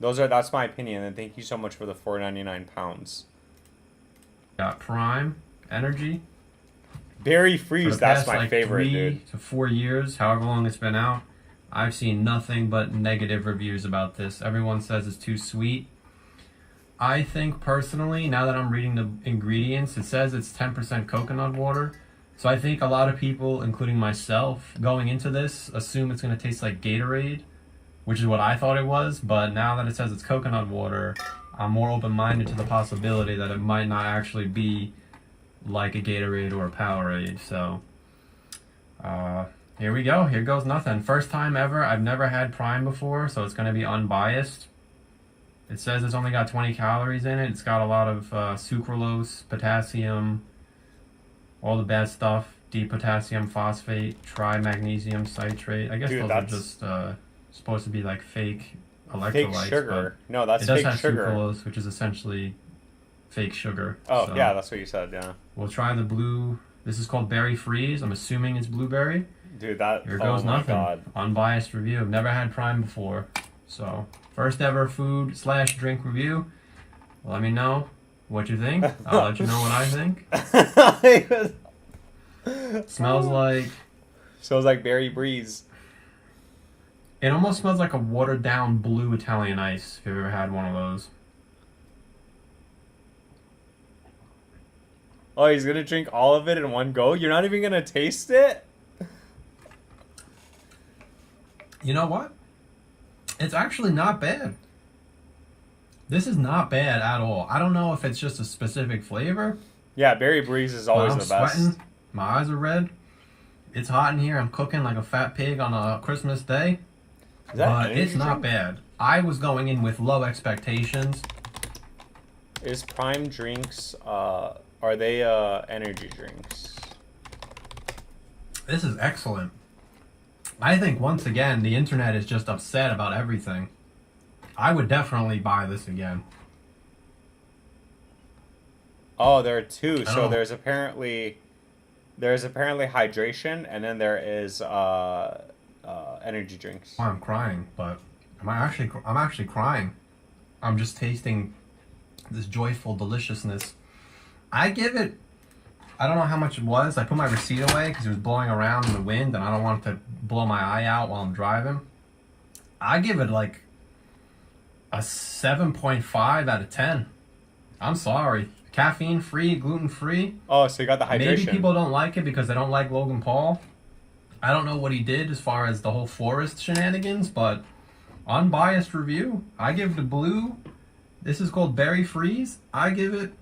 that's my opinion, and thank you so much for the 4.99 pounds. Got Prime Energy. Berry Freeze, that's my favorite, 3 dude. to 4 years, however long it's been out, I've seen nothing but negative reviews about this. Everyone says it's too sweet. I think personally, now that I'm reading the ingredients, it says it's 10% coconut water. So I think a lot of people, including myself, going into this, assume it's going to taste like Gatorade, which is what I thought it was. But now that it says it's coconut water, I'm more open-minded to the possibility that it might not actually be like a Gatorade or a Powerade. So here we go. Here goes nothing. First time ever. I've never had Prime before, so it's going to be unbiased. It says it's only got 20 calories in it. It's got a lot of sucralose, potassium, all the bad stuff, D-potassium phosphate, trimagnesium citrate. I guess Dude, those are just supposed to be like fake electrolytes. Fake sugar. No, that's fake fake sugar. It does have sucralose, which is essentially fake sugar. Oh, so yeah, that's what you said, yeah. We'll try the blue. This is called Berry Freeze. I'm assuming it's blueberry. Dude, that... Here goes nothing. God. Unbiased review. I've never had Prime before. So, first ever food/drink review. Let me know What you think? I'll let you know what I think. Smells like... Smells like berry breeze. It almost smells like a watered down blue Italian ice, if you've ever had one of those. Oh, he's gonna drink all of it in one go? You're not even gonna taste it? You know what? It's actually not bad. This is not bad at all. I don't know if it's just a specific flavor. Yeah, berry breeze is always the best. Sweating. My eyes are red. It's hot in here. I'm cooking like a fat pig on a Christmas day. But it's not bad. I was going in with low expectations. Is Prime drinks, are they energy drinks? This is excellent. I think, once again, the internet is just upset about everything. I would definitely buy this again. Oh, there are two. So there's apparently hydration, and then there is energy drinks. I'm crying, but I'm actually crying. I'm just tasting this joyful deliciousness. I give it, I don't know how much it was. I put my receipt away because it was blowing around in the wind, and I don't want it to blow my eye out while I'm driving. I give it like a 7.5 out of 10. I'm sorry. Caffeine free, gluten free. Oh, so you got the hydration. Maybe people don't like it because they don't like Logan Paul. I don't know what he did as far as the whole forest shenanigans, but unbiased review. I give the blue, this is called Berry Freeze, I give it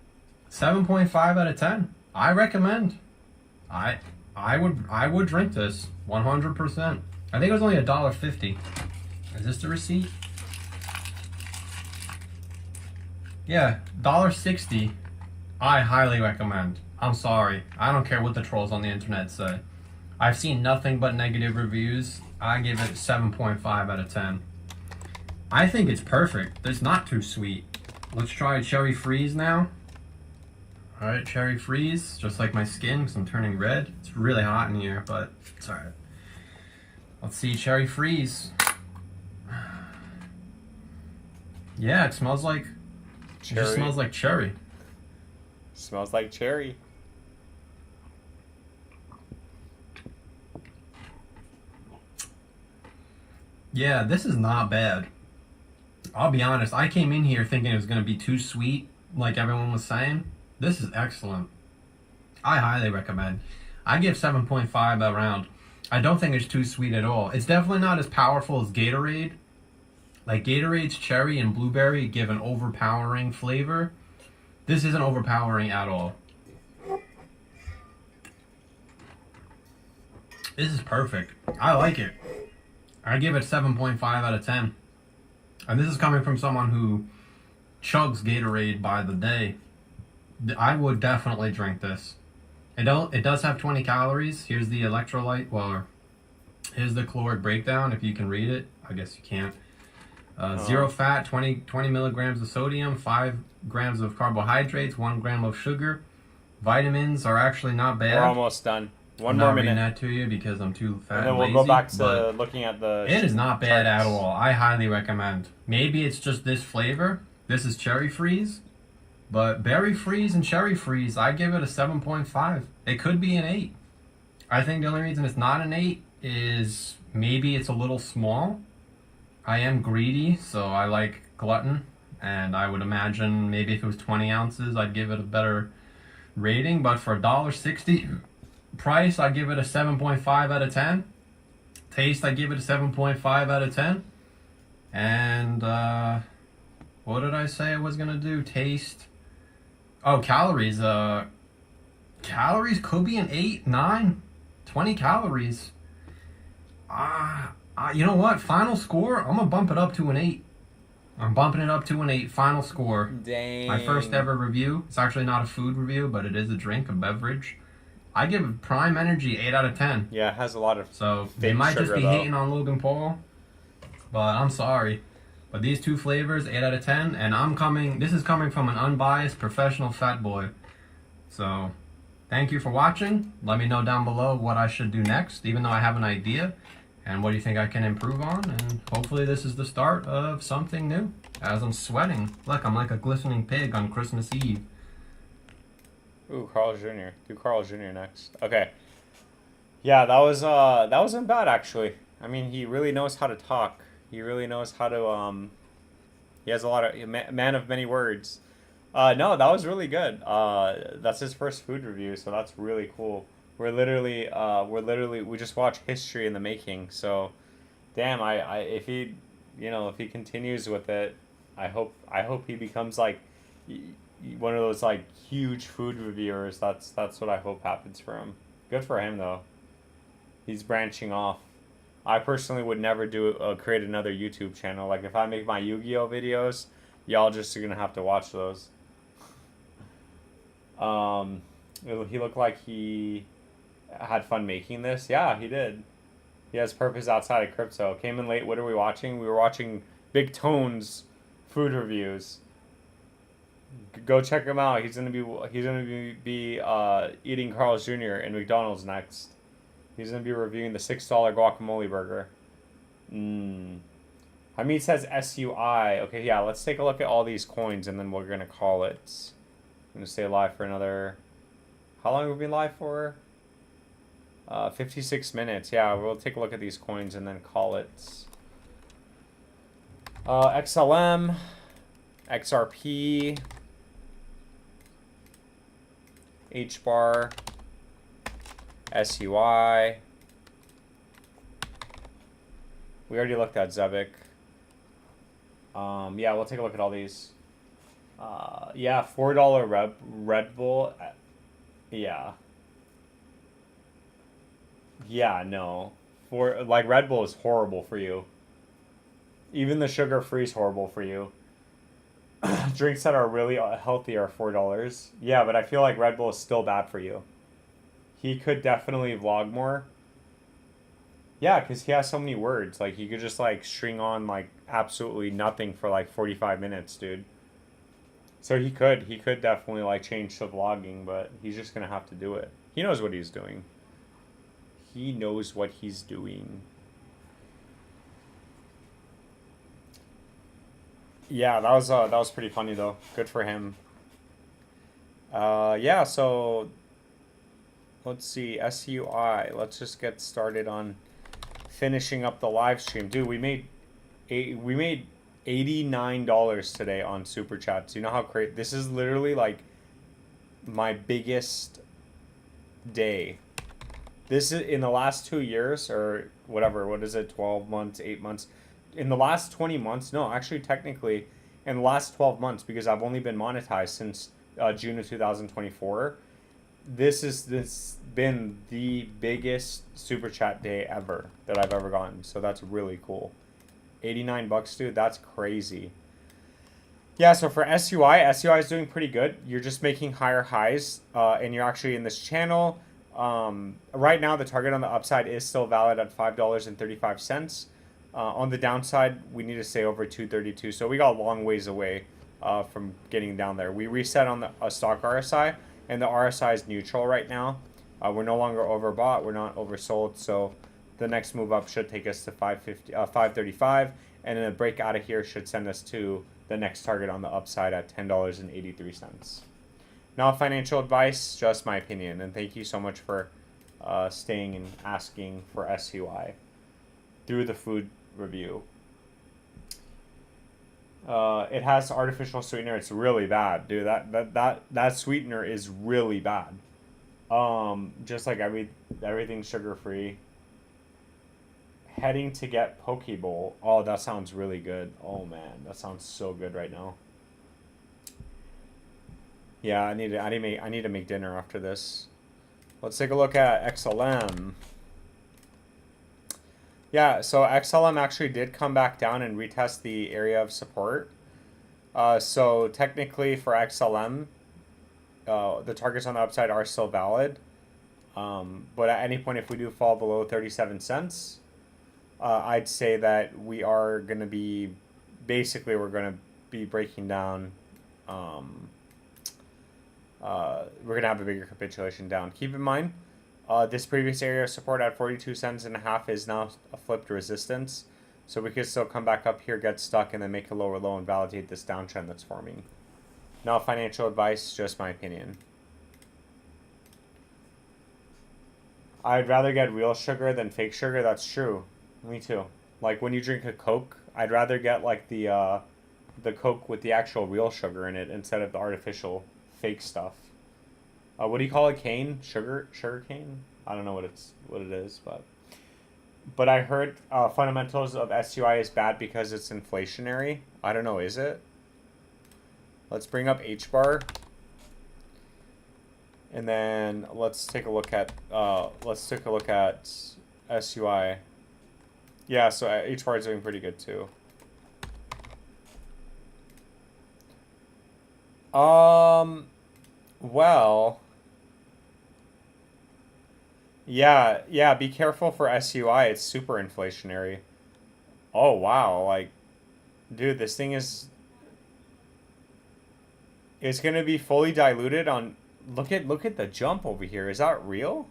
7.5 out of 10. I recommend. I would drink this 100%. I think it was only $1.50. Is this the receipt? Yeah, $1.60. I highly recommend. I'm sorry. I don't care what the trolls on the internet say. I've seen nothing but negative reviews. I give it 7.5 out of 10. I think it's perfect. It's not too sweet. Let's try Cherry Freeze now. Alright, Cherry Freeze. Just like my skin, because I'm turning red. It's really hot in here, but it's alright. Let's see Cherry Freeze. Yeah, it smells like... Cherry. It just smells like cherry. Smells like cherry. Yeah, this is not bad. I'll be honest, I came in here thinking it was going to be too sweet, like everyone was saying. This is excellent. I highly recommend. I give 7.5 around. I don't think it's too sweet at all. It's definitely not as powerful as Gatorade. Like Gatorade's cherry and blueberry give an overpowering flavor. This isn't overpowering at all. This is perfect. I like it. I give it 7.5 out of 10. And this is coming from someone who chugs Gatorade by the day. I would definitely drink this. It does have 20 calories. Here's the electrolyte, well, here's the caloric breakdown if you can read it. I guess you can't. Zero fat, 20 milligrams of sodium, 5 grams of carbohydrates, 1 gram of sugar. Vitamins are actually not bad. We're almost done. One I'm more not minute. reading that to you because I'm too fat And then we'll lazy, go back to looking at the... It is not bad charts. at all. I highly recommend. Maybe it's just this flavor. This is Cherry Freeze. But Berry Freeze and Cherry Freeze, I give it a 7.5. It could be an 8. I think the only reason it's not an 8 is maybe it's a little small. I am greedy, so I like glutton. And I would imagine maybe if it was 20 ounces, I'd give it a better rating. But for $1.60 price, I give it a 7.5 out of 10. Taste, I give it a 7.5 out of 10. And what did I say I was gonna do? Taste. Oh, calories. Calories could be an 8, 9, 20 calories. You know what? Final score, I'm gonna bump it up to an 8. I'm bumping it up to an 8. Final score. Dang. My first ever review. It's actually not a food review, but it is a drink, a beverage. I give Prime Energy 8 out of 10. Yeah, it has a lot of... So they might just be hating on Logan Paul, but I'm sorry. But these two flavors, 8 out of 10, and this is coming from an unbiased professional fat boy. So thank you for watching. Let me know down below what I should do next, even though I have an idea, and what do you think I can improve on, and hopefully this is the start of something new. As I'm sweating, look, I'm like a glistening pig on Christmas Eve. Ooh, Carl Jr. Do Carl Jr. next. Okay. Yeah, that wasn't bad actually. I mean, he really knows how to talk. He really knows how to he has a lot of man of many words. No, that was really good. That's his first food review, so that's really cool. We just watched history in the making. So, damn, if he, if he continues with it, I hope he becomes like one of those like huge food reviewers. That's what I hope happens for him. Good for him though. He's branching off. I personally would never create another YouTube channel. Like if I make my Yu-Gi-Oh videos, y'all just are gonna have to watch those. He looked like he had fun making this. Yeah, he did. He has purpose outside of crypto. Came in late. What are we watching? We were watching Big Tone's food reviews. Go check him out. He's gonna be eating Carl's Jr. in McDonald's next. He's gonna be reviewing the $6 guacamole burger. Hamid says SUI. Okay, yeah. Let's take a look at all these coins and then we're gonna call it. I'm gonna stay live for another. How long have we been live for? 56 minutes. Yeah, we'll take a look at these coins and then call it. XLM, XRP, HBAR, SUI. We already looked at Zebic. Yeah, we'll take a look at all these. Yeah, $4 Red Bull. Yeah. Yeah, no. Red Bull is horrible for you. Even the sugar-free is horrible for you. Drinks that are really healthy are $4. Yeah, but I feel like Red Bull is still bad for you. He could definitely vlog more. Yeah, because he has so many words. Like, he could just, like, string on, like, absolutely nothing for, like, 45 minutes, dude. So he could definitely, like, change to vlogging, but he's just going to have to do it. He knows what he's doing. He knows what he's doing. Yeah, that was pretty funny, though. Good for him. Yeah, so... Let's see, SUI. Let's just get started on finishing up the live stream. Dude, we made $89 today on Super Chats. You know how crazy... This is literally, like, my biggest day. This is in the last 2 years, or whatever, what is it, 12 months, 8 months? In the last 20 months, no, actually, technically, in the last 12 months, because I've only been monetized since June of 2024, this has been the biggest Super Chat day ever that I've ever gotten. So that's really cool. 89 bucks, dude. That's crazy. Yeah, so for SUI is doing pretty good. You're just making higher highs, and you're actually in this channel. Right now, the target on the upside is still valid at $5.35. On the downside, we need to stay over 232. So we got a long ways away from getting down there. We reset on the stock RSI. And the RSI is neutral right now. We're no longer overbought. We're not oversold. So the next move up should take us to 535. And then a break out of here should send us to the next target on the upside at $10.83. Not financial advice, just my opinion. And thank you so much for staying and asking for SUI through the food review. It has artificial sweetener. It's really bad, dude. That sweetener is really bad. Just like everything sugar free. Heading to get Pokeball. Oh, that sounds really good. Oh man, that sounds so good right now. Yeah, I need to make dinner after this. Let's take a look at XLM. Yeah, so XLM actually did come back down and retest the area of support. So technically for XLM, the targets on the upside are still valid. But at any point, if we do fall below 37 cents, I'd say that we are going to be, basically we're going to be breaking down. We're going to have a bigger capitulation down. Keep in mind, this previous area of support at 42 cents and a half is now a flipped resistance. So we could still come back up here, get stuck, and then make a lower low and validate this downtrend that's forming. Not financial advice, just my opinion. I'd rather get real sugar than fake sugar. That's true. Me too. Like when you drink a Coke, I'd rather get like the Coke with the actual real sugar in it instead of the artificial fake stuff. What do you call it? Cane? Sugar cane? I don't know what it is, but I heard fundamentals of SUI is bad because it's inflationary. I don't know, is it? Let's bring up H bar. And then let's take a look at SUI. Yeah, so H bar is doing pretty good too. Well, yeah, be careful for SUI. It's super inflationary. Oh wow, like dude, this thing is it's going to be fully diluted on look at the jump over here. Is that real?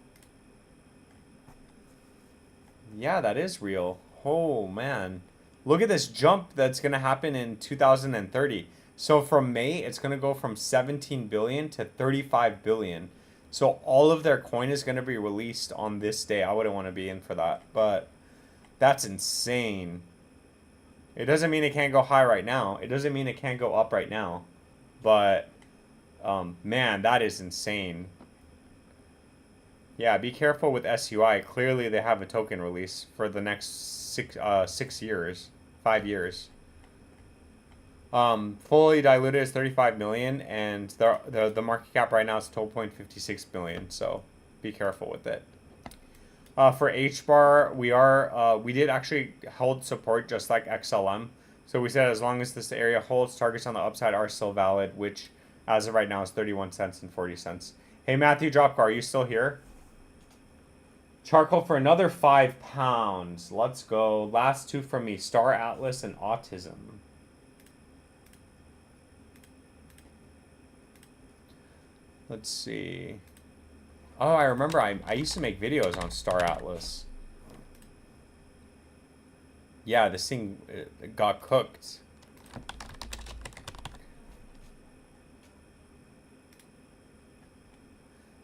Yeah, that is real. Oh man. Look at this jump that's going to happen in 2030. So from May, it's going to go from 17 billion to 35 billion. So all of their coin is going to be released on this day. I wouldn't want to be in for that, but that's insane. It doesn't mean it can't go high right now. It doesn't mean it can't go up right now. But man, that is insane. Yeah, be careful with SUI. Clearly, they have a token release for the next 6 years, 5 years. Fully diluted is 35 million, and the market cap right now is 12.56 billion. So be careful with it. For H bar, we did actually hold support just like XLM. So we said as long as this area holds, targets on the upside are still valid, which as of right now is 31 cents and 40 cents. Hey Matthew Dropcar, are you still here? Charcoal for another £5. Let's go. Last two from me: Star Atlas and Autism. Let's see. Oh, I remember I used to make videos on Star Atlas. Yeah, this thing got cooked.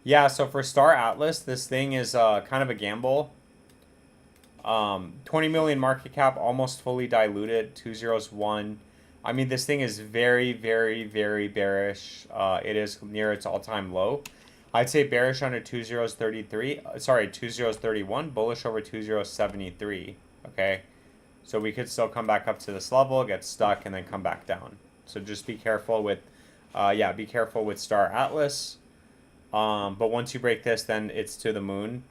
Yeah, so for Star Atlas, this thing is kind of a gamble. 20 million market cap, almost fully diluted, 201. I mean, this thing is very, very, very bearish. It is near its all-time low. I'd say bearish under 2033. Sorry, 2031. Bullish over 2073. Okay, so we could still come back up to this level, get stuck, and then come back down. So just be careful with, be careful with Star Atlas. But once you break this, then it's to the moon.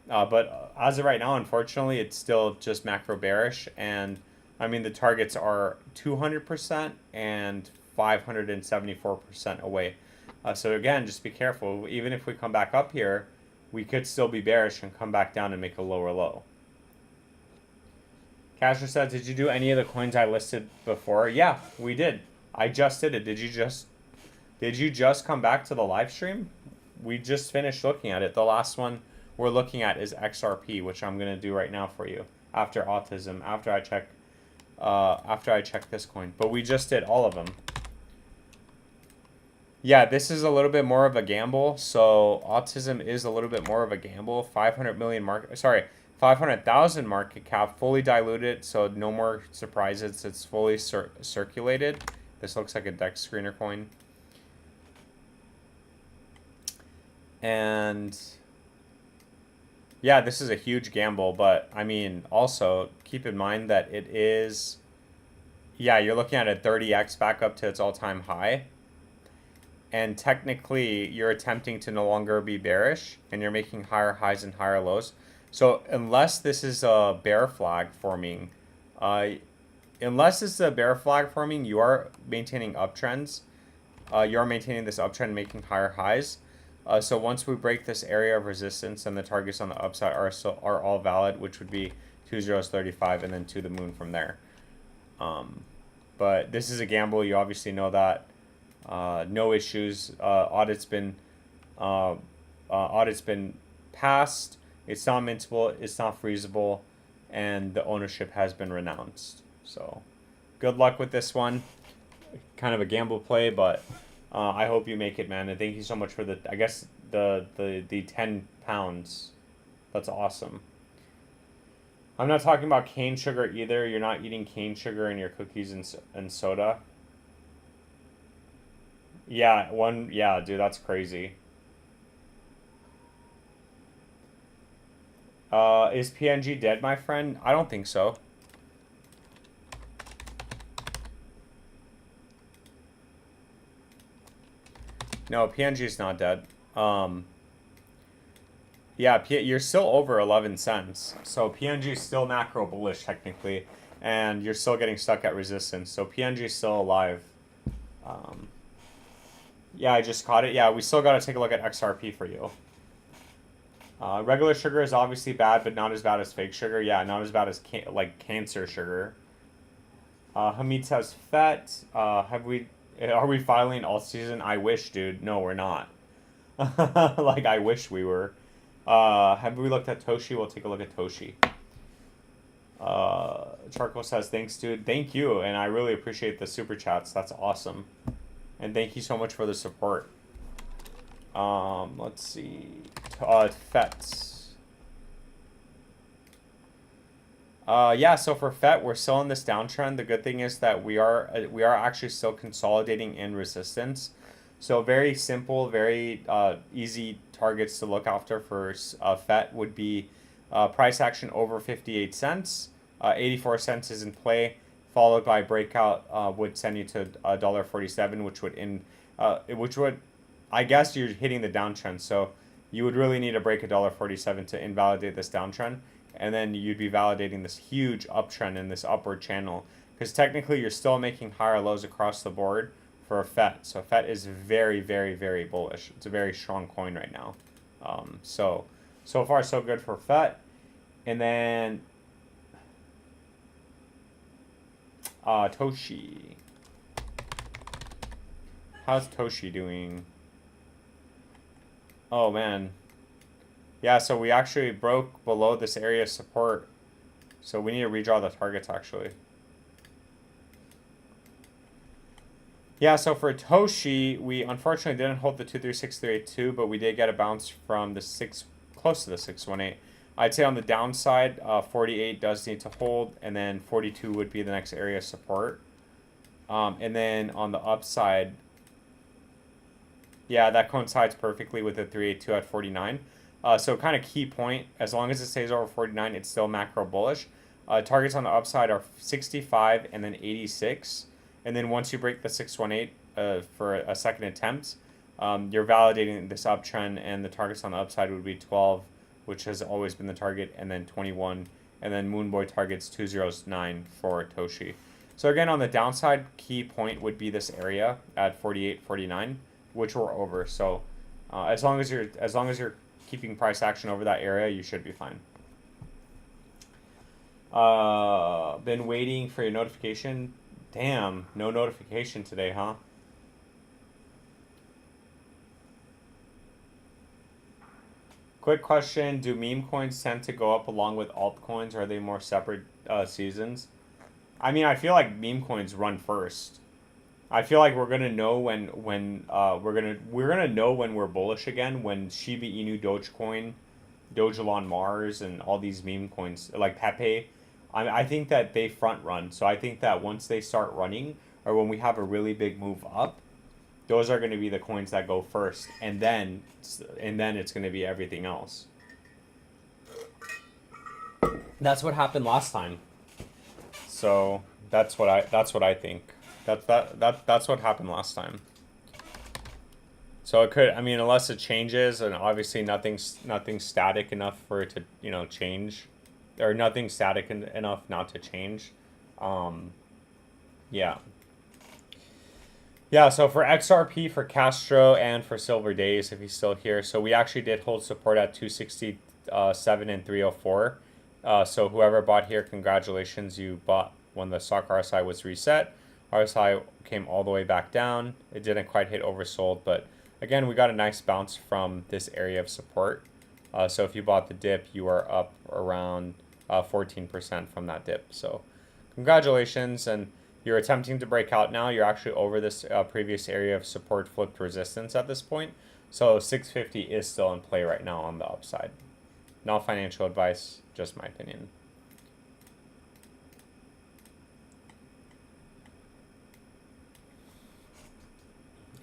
But as of right now, unfortunately, it's still just macro bearish. And I mean, the targets are 200% and 574% away. So again, just be careful. Even if we come back up here, we could still be bearish and come back down and make a lower low. Casher says, did you do any of the coins I listed before? Yeah, we did. I just did it. Did you just come back to the live stream? We just finished looking at it. The last one we're looking at is XRP, which I'm gonna do right now for you after Autism, after I check this coin. But we just did all of them. Yeah, this is a little bit more of a gamble. So Autism is a little bit more of a gamble. 500,000 market cap, fully diluted, so no more surprises. It's fully circulated. This looks like a DEX screener coin. And yeah, this is a huge gamble, but I mean, also keep in mind that it is, yeah, you're looking at a 30x back up to its all-time high. And technically, you're attempting to no longer be bearish, and you're making higher highs and higher lows. So unless this is a bear flag forming, you are maintaining uptrends. You are maintaining this uptrend, making higher highs. So once we break this area of resistance, and the targets on the upside are all valid, which would be 2035 and then to the moon from there. But this is a gamble. You obviously know that. No issues. Audit's been passed. It's not mintable. It's not freezable, and the ownership has been renounced. So, good luck with this one. Kind of a gamble play, but I hope you make it, man. And thank you so much for the 10 pounds. That's awesome. I'm not talking about cane sugar either. You're not eating cane sugar in your cookies and soda. Yeah, yeah, dude, that's crazy. Is PNG dead, my friend? I don't think so. No, PNG is not dead. Yeah, you're still over 11 cents. So PNG is still macro bullish technically, and you're still getting stuck at resistance. So PNG is still alive. Yeah, I just caught it. Yeah, we still got to take a look at XRP for you. Regular sugar is obviously bad, but not as bad as fake sugar. Yeah, not as bad as like cancer sugar. Hamid says, "FET, are we filing all season? I wish, dude. No, we're not. Like, I wish we were. Have we looked at Toshi? We'll take a look at Toshi. Charcoal says, thanks, dude. Thank you, and I really appreciate the super chats. That's awesome. And thank you so much for the support. Let's see. FETs. Yeah, so for FET, we're still in this downtrend. The good thing is that we are actually still consolidating in resistance. So very simple, very easy targets to look after for FET would be price action over 58 cents. 84 cents is in play, followed by breakout would send you to $1.47, which would, I guess you're hitting the downtrend. So you would really need to break $1.47 to invalidate this downtrend. And then you'd be validating this huge uptrend in this upward channel. Because technically you're still making higher lows across the board for FET. So FET is very, very, very bullish. It's a very strong coin right now. So far so good for FET. And then Toshi. How's Toshi doing? Oh man. Yeah, so we actually broke below this area of support. So we need to redraw the targets actually. Yeah, so for Toshi, we unfortunately didn't hold the 236382, but we did get a bounce from the close to the 618. I'd say on the downside, 48 does need to hold, and then 42 would be the next area of support. And then on the upside, yeah, that coincides perfectly with the 382 at 49. So kind of key point, as long as it stays over 49, it's still macro bullish. Targets on the upside are 65 and then 86. And then once you break the 618 for a second attempt, you're validating this uptrend, and the targets on the upside would be 12, which has always been the target, and then 21, and then Moonboy targets 209 for Toshi. So again, on the downside, key point would be this area at 48, 49, which we're over. So as long as you're keeping price action over that area, you should be fine. Been waiting for your notification. Damn, no notification today, huh? Quick question, do meme coins tend to go up along with altcoins, or are they more separate seasons? I mean, I feel like meme coins run first. I feel like we're gonna know when we're gonna know when we're bullish again, when Shiba Inu, Dogecoin, Dogelon Mars, and all these meme coins like Pepe. I think that they front run. So I think that once they start running, or when we have a really big move up, those are going to be the coins that go first, and then it's going to be everything else. That's what happened last time. So that's what I think. That's what happened last time. So it could, I mean, unless it changes, and obviously nothing's static enough for it to change, or nothing static enough not to change. Yeah. Yeah, so for XRP, for Castro, and for Silver Days, if he's still here, so we actually did hold support at 267 and 304. So whoever bought here, congratulations, you bought when the stock RSI was reset. RSI came all the way back down. It didn't quite hit oversold, but again, we got a nice bounce from this area of support. So if you bought the dip, you are up around 14% from that dip. So congratulations, and you're attempting to break out now. You're actually over this previous area of support flipped resistance at this point. So 650 is still in play right now on the upside. Not financial advice, just my opinion.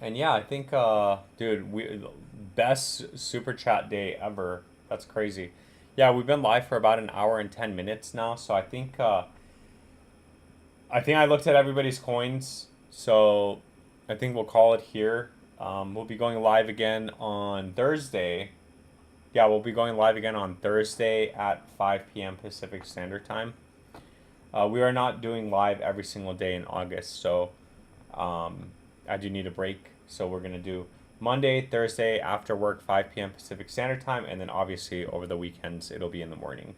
And yeah, I think, dude, best super chat day ever. That's crazy. Yeah, we've been live for about an hour and 10 minutes now, so I think I looked at everybody's coins, so I think we'll call it here. We'll be going live again on Thursday. Yeah, we'll be going live again on Thursday at 5 p.m. Pacific Standard Time. We are not doing live every single day in August, so I do need a break. So we're going to do Monday, Thursday after work, 5 p.m. Pacific Standard Time, and then obviously over the weekends, it'll be in the morning.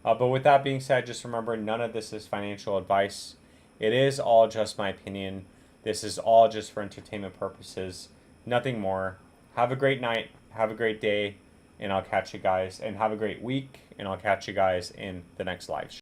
But with that being said, just remember, none of this is financial advice. It is all just my opinion. This is all just for entertainment purposes, nothing more. Have a great night. Have a great day, and I'll catch you guys. And have a great week, and I'll catch you guys in the next live stream.